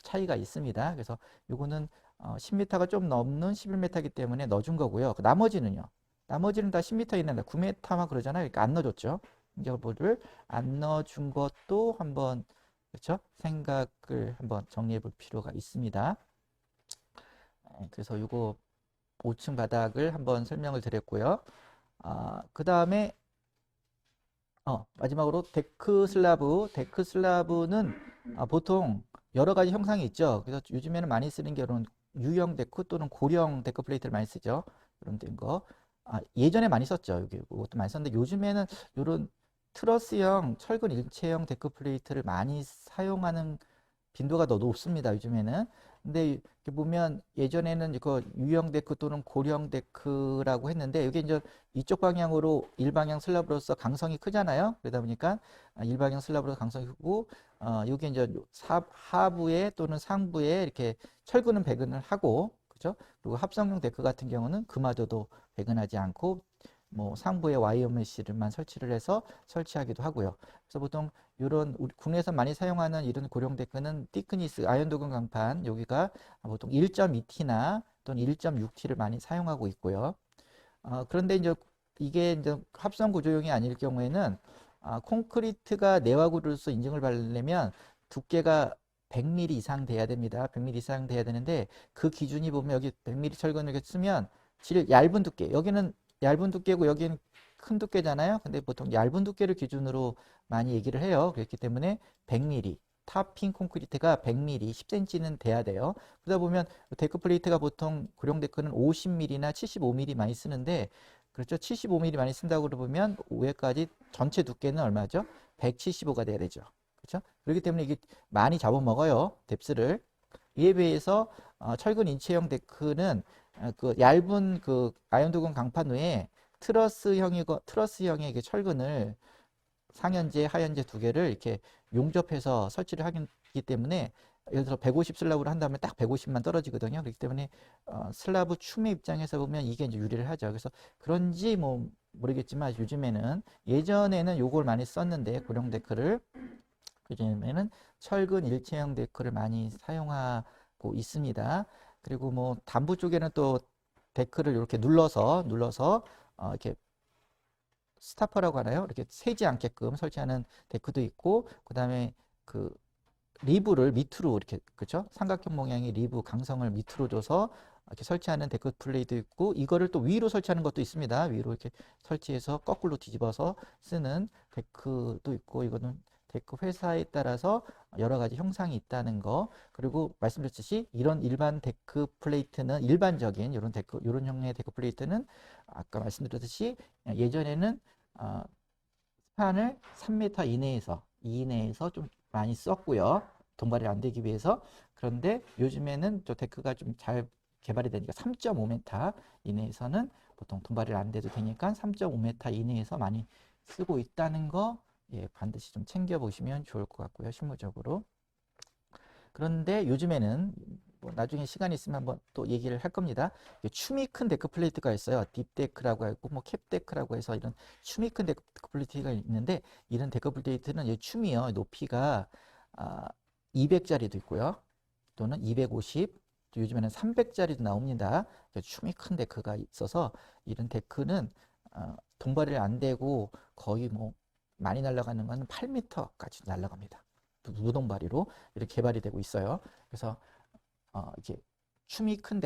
차이가 있습니다. 그래서 이거는 10m가 좀 넘는 11m이기 때문에 넣어준 거고요. 나머지는 다 10m 이내다 9m만 그러잖아요. 그러니까 안 넣어줬죠. 이거를 안 넣어준 것도 한번, 그렇죠? 생각을 한번 정리해 볼 필요가 있습니다. 그래서 이거 5층 바닥을 한번 설명을 드렸고요. 그 다음에 마지막으로 데크 슬라브는 보통 여러 가지 형상이 있죠. 그래서 요즘에는 많이 쓰는 게 이런 U형 데크 또는 고령 데크 플레이트를 많이 쓰죠. 이런 된 거. 예전에 많이 썼죠. 여기 이것도 많이 썼는데, 요즘에는 이런 트러스형 철근 일체형 데크 플레이트를 많이 사용하는 빈도가 더 높습니다. 요즘에는. 근데 이렇게 보면 예전에는 그 유형 데크 또는 고령 데크라고 했는데, 이게 이제 이쪽 방향으로 일방향 슬라브로서 강성이 크잖아요. 그러다 보니까 일방향 슬라브로서 강성이 크고, 여기 이제 하부에 또는 상부에 이렇게 철근은 배근을 하고, 그죠? 그리고 합성용 데크 같은 경우는 그마저도 배근하지 않고 뭐 상부에 와이어 메쉬를만 설치를 해서 설치하기도 하고요. 그래서 보통 이런 우리 국내에서 많이 사용하는 이런 고령 데크는 티크니스 아연 도금 강판, 여기가 보통 1.2T나 또는 1.6T를 많이 사용하고 있고요. 그런데 이게 이제 합성 구조용이 아닐 경우에는 콘크리트가 내화구로서 인증을 받으려면 두께가 100mm 이상 돼야 됩니다. 100mm 이상 돼야 되는데, 그 기준이 보면 여기 100mm 철근을 이렇게 쓰면 얇은 두께, 여기는 얇은 두께고 여기는 큰 두께잖아요. 근데 보통 얇은 두께를 기준으로 많이 얘기를 해요. 그렇기 때문에 100mm, 타핑 콘크리트가 100mm, 10cm는 돼야 돼요. 그러다 보면 데크 플레이트가 보통 고령 데크는 50mm나 75mm 많이 쓰는데, 그렇죠? 75mm 많이 쓴다고 그러면 위에까지 전체 두께는 얼마죠? 175가 돼야 되죠. 그렇죠? 그렇기 때문에 이게 많이 잡아먹어요. 뎁스를. 이에 비해서 철근 인체형 데크는 그 얇은 그 아연도금 강판 위에 트러스형의 이게 철근을 상현재, 하현재 두 개를 이렇게 용접해서 설치를 하기 때문에 예를 들어 150 슬라브를 한다면 딱 150만 떨어지거든요. 그렇기 때문에 슬라브 춤의 입장에서 보면 이게 이제 유리를 하죠. 그래서 그런지 뭐 모르겠지만 요즘에는 예전에는 요걸 많이 썼는데 고령 데크를 요즘에는 철근 일체형 데크를 많이 사용하고 있습니다. 그리고 뭐 단부 쪽에는 또 데크를 이렇게 눌러서 이렇게 스타퍼라고 하나요? 이렇게 새지 않게끔 설치하는 데크도 있고, 그 다음에 그 리브를 밑으로 이렇게, 그죠? 삼각형 모양의 리브 강성을 밑으로 줘서 이렇게 설치하는 데크 플레이도 있고, 이거를 또 위로 설치하는 것도 있습니다. 위로 이렇게 설치해서 거꾸로 뒤집어서 쓰는 데크도 있고, 이거는 데크 회사에 따라서 여러 가지 형상이 있다는 거. 그리고 말씀드렸듯이 이런 일반 데크 플레이트는 일반적인 이런 데크, 이런 형의 데크 플레이트는 아까 말씀드렸듯이 예전에는 스판을 3m 이내에서 좀 많이 썼고요. 돈발이 안 되기 위해서. 그런데 요즘에는 저 데크가 좀 잘 개발이 되니까 3.5m 이내에서는 보통 돈발이 안 돼도 되니까 3.5m 이내에서 많이 쓰고 있다는 거, 예, 반드시 좀 챙겨보시면 좋을 것 같고요. 실무적으로. 그런데 요즘에는 뭐 나중에 시간이 있으면 한번 또 얘기를 할 겁니다. 춤이 큰 데크 플레이트가 있어요. 딥데크라고 하고 뭐 캡데크라고 해서 이런 춤이 큰 데크 플레이트가 있는데, 이런 데크 플레이트는 춤이요. 높이가 200짜리도 있고요. 또는 250, 또 요즘에는 300짜리도 나옵니다. 춤이 큰 데크가 있어서 이런 데크는 돈발이 안 되고 거의 뭐 많이 날아가는 건 8m까지 날아갑니다. 무동바리로 이렇게 개발이 되고 있어요. 그래서 이렇게 춤이 큰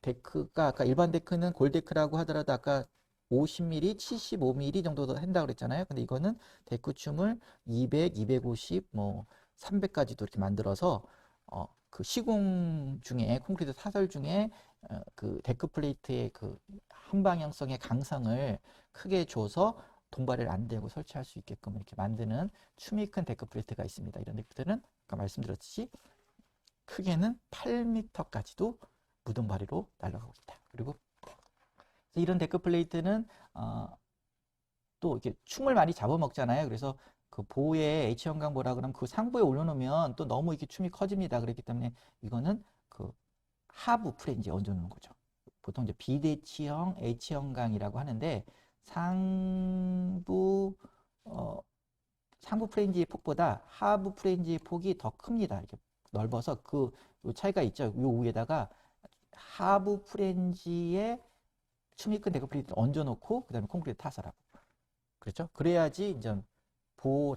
데크가 아까 일반 데크는 골데크라고 하더라도 아까 50mm, 75mm 정도 한다고 그랬잖아요. 근데 이거는 데크 춤을 200, 250, 뭐 300까지도 이렇게 만들어서 그 시공 중에 콘크리트 타설 중에 그 데크 플레이트의 그 한방향성의 강성을 크게 줘서 돈발을 안 대고 설치할 수 있게끔 이렇게 만드는 춤이 큰 데크 플레이트가 있습니다. 이런 데크들은 아까 말씀드렸듯이 크게는 8m까지도 무덤바리로 날아가고 있다. 그리고 이런 데크 플레이트는 또 이렇게 춤을 많이 잡아먹잖아요. 그래서 그 보호에 H형광 뭐라 그러면 그 상부에 올려놓으면 또 너무 이렇게 춤이 커집니다. 그렇기 때문에 이거는 그 하부 프렌즈에 얹어놓는 거죠. 보통 이제 비대치형 H형광이라고 하는데 상부 상부 프렌즈의 폭보다 하부 프렌즈의 폭이 더 큽니다. 이렇게 넓어서 그 차이가 있죠. 요 위에다가 하부 프렌즈에 춤이 큰 데크 플레이트를 얹어놓고 그다음에 콘크리트 타설하고, 그렇죠? 그래야지 이제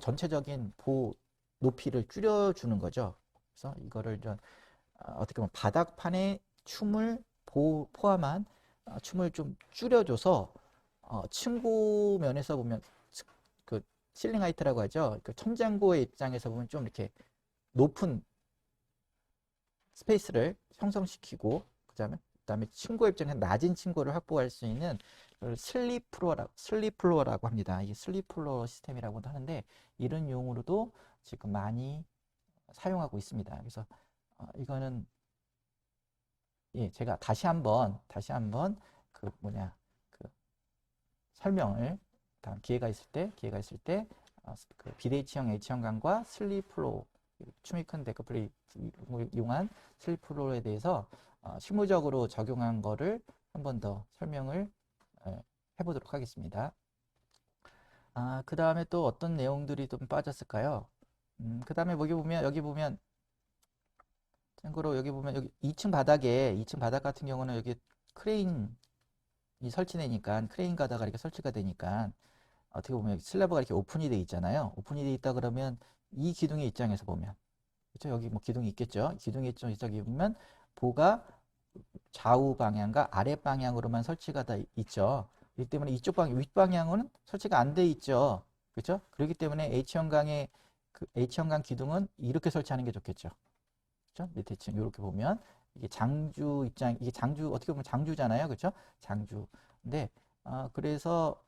전체적인 높이를 줄여주는 거죠. 그래서 이거를 좀 어떻게 보면 바닥판에 춤을 포함한 춤을 좀 줄여줘서 층고 면에서 보면 그 실링 하이트라고 하죠. 그 천장고의 입장에서 보면 좀 이렇게 높은 스페이스를 형성시키고, 그다음에 층고 입장에서 낮은 층고를 확보할 수 있는 슬립 플로어라고 합니다. 이게 슬립 플로어 시스템이라고도 하는데 이런 용으로도 지금 많이 사용하고 있습니다. 그래서 이거는 예, 제가 다시 한번 그 설명을 다음 기회가 있을 때 그 비대치형 H형광과 슬립 플로어, 춤이 큰 데크 플레이트 이용한 슬립 플로어에 대해서 실무적으로 적용한 거를 한 번 더 설명을 해보도록 하겠습니다. 그 다음에 또 어떤 내용들이 좀 빠졌을까요? 그 다음에 여기 보면 참고로 여기 2층 바닥 같은 경우는 여기 크레인이 설치되니까 크레인 가다가 이렇게 설치가 되니까 어떻게 보면 슬래브가 이렇게 오픈이 돼 있잖아요. 오픈이 돼 있다 그러면 이 기둥의 입장에서 보면, 그렇죠? 여기 뭐 기둥이 있겠죠. 기둥이 저기 보면 보가 좌우 방향과 아래 방향으로만 설치가 다 있죠. 그렇기 때문에 이쪽 윗방향은 설치가 안 돼 있죠. 그렇죠? 그렇기 때문에 H형광 기둥은 이렇게 설치하는 게 좋겠죠. 그렇죠? 밑에 층 이렇게 보면 이게 이게 어떻게 보면 장주잖아요. 그렇죠? 장주. 근데 그래서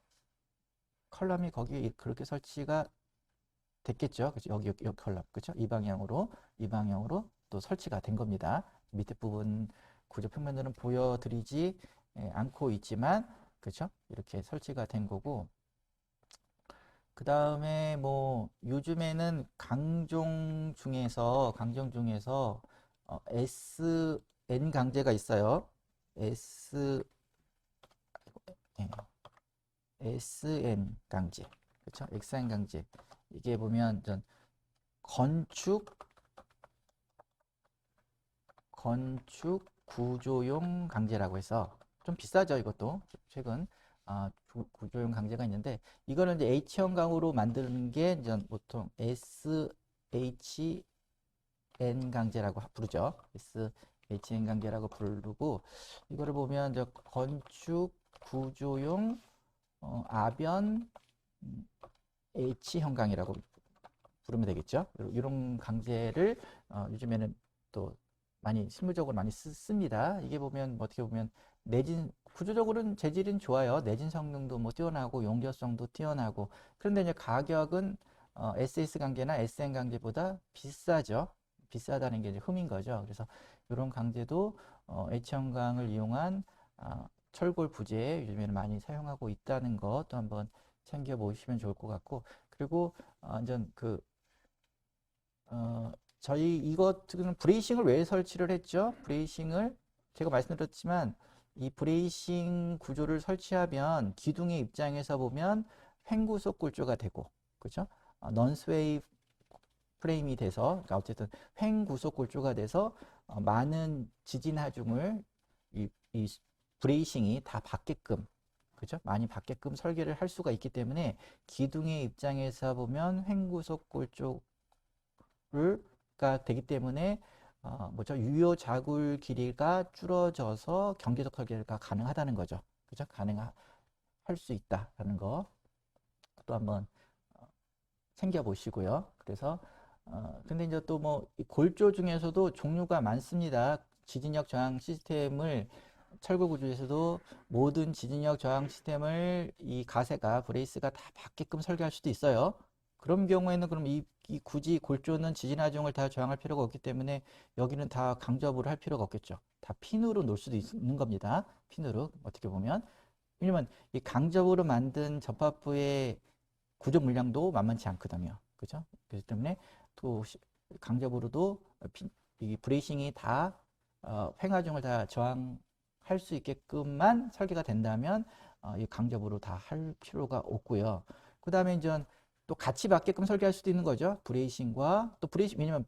컬럼이 거기에 그렇게 설치가 됐겠죠. 그렇죠? 여기 컬럼. 그렇죠? 이 방향으로 또 설치가 된 겁니다. 밑에 부분 구조 평면들은 보여드리지 않고 있지만, 그렇죠? 이렇게 설치가 된 거고, 그 다음에 뭐 요즘에는 강종 중에서 SN 강제가 있어요. S 예, SN 강제. 그렇죠? XN 강제. 이게 보면 전 건축 구조용 강제라고 해서 좀 비싸죠, 이것도. 최근 구조용 강제가 있는데 이거는 이제 H형광으로 만드는 게 이제 보통 SHN 강제라고 부르죠. SHN 강제라고 부르고 이거를 보면 저 건축 구조용 아변 H형광이라고 부르면 되겠죠. 이런 강제를 요즘에는 또 많이 실무적으로 많이 씁니다. 이게 보면 뭐 어떻게 보면 내진 구조적으로는 재질은 좋아요. 내진 성능도 뭐 뛰어나고 용접성도 뛰어나고 그런데 이제 가격은 SS 강제나 SN 강제보다 비싸죠. 비싸다는 게 이제 흠인 거죠. 그래서 이런 강제도 H형광을 이용한 철골 부재에 요즘에는 많이 사용하고 있다는 거 또 한번 챙겨 보시면 좋을 것 같고 그리고 완전 저희 이것은 브레이싱을 왜 설치를 했죠? 브레이싱을 제가 말씀드렸지만 이 브레이싱 구조를 설치하면 기둥의 입장에서 보면 횡구속 골조가 되고 그렇죠? 넌스웨이 프레임이 돼서 그러니까 어쨌든 횡구속 골조가 돼서 많은 지진 하중을 이 브레이싱이 다 받게끔 그죠? 많이 받게끔 설계를 할 수가 있기 때문에 기둥의 입장에서 보면 횡구속 골조 가 되기 때문에 뭐죠? 유효 자굴 길이가 줄어져서 경계적 설계가 가능하다는 거죠. 그죠? 가능할 수 있다라는 거 또 한번 챙겨 보시고요. 그래서 근데 이제 또 뭐 골조 중에서도 종류가 많습니다. 지진력 저항 시스템을 철골 구조에서도 모든 지진력 저항 시스템을 이 가세가 브레이스가 다 받게끔 설계할 수도 있어요. 그런 경우에는 그럼 이 굳이 골조는 지진 하중을 다 저항할 필요가 없기 때문에 여기는 다 강접으로 할 필요가 없겠죠. 다 핀으로 놓을 수도 있는 겁니다. 핀으로 어떻게 보면 왜냐면 이 강접으로 만든 접합부의 구조 물량도 만만치 않거든요. 그죠? 그렇기 때문에 또 강접으로도 이 브레이싱이 다 횡하중을 다 저항할 수 있게끔만 설계가 된다면 이 강접으로 다 할 필요가 없고요. 그 다음에 이제 또 같이 받게끔 설계할 수도 있는 거죠. 브레이싱과 또 브레이싱 왜냐면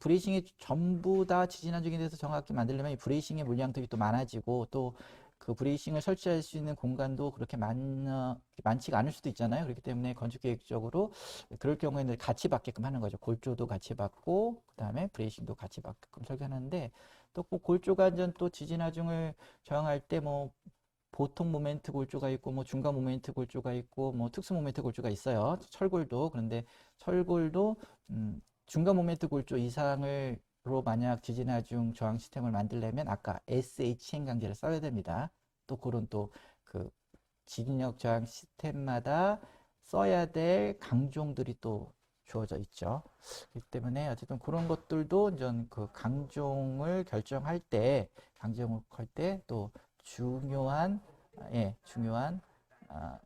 브레이싱이 전부 다 지진 하중에 대해서 정확히 만들려면 이 브레이싱의 물량들이 또 많아지고 또 그 브레이싱을 설치할 수 있는 공간도 그렇게 많지가 않을 수도 있잖아요. 그렇기 때문에 건축계획적으로 그럴 경우에는 같이 받게끔 하는 거죠. 골조도 같이 받고 그다음에 브레이싱도 같이 받게끔 설계하는데 또그 골조가 또 지진 하중을 저항할 때 뭐 보통 모멘트 골조가 있고 뭐 중간 모멘트 골조가 있고 뭐 특수 모멘트 골조가 있어요. 철골도 그런데 철골도 중간 모멘트 골조 이상을 로 만약 지진 하중 저항 시스템을 만들려면 아까 SHN 강제를 써야 됩니다. 또 그런 또 그 지진력 저항 시스템마다 써야 될 강종들이 또 주어져 있죠. 그렇기 때문에 어쨌든 그런 것들도 이제 그 강종을 할 때 또 중요한 중요한 아,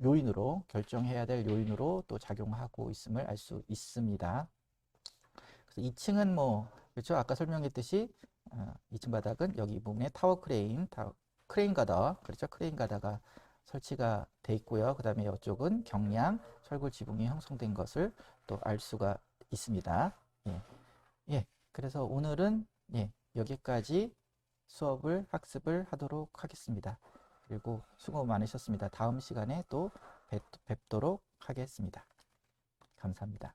요인으로 결정해야 될 요인으로 또 작용하고 있음을 알 수 있습니다. 그래서 2층은 뭐 그렇죠? 아까 설명했듯이 2층 바닥은 여기 부분에 타워 크레인, 크레인 가더, 그렇죠? 크레인 가더가 설치가 돼 있고요. 그 다음에 이쪽은 경량 철골 지붕이 형성된 것을 또 알 수가 있습니다. 예, 예. 그래서 오늘은 여기까지 학습을 하도록 하겠습니다. 그리고 수고 많으셨습니다. 다음 시간에 또 뵙도록 하겠습니다. 감사합니다.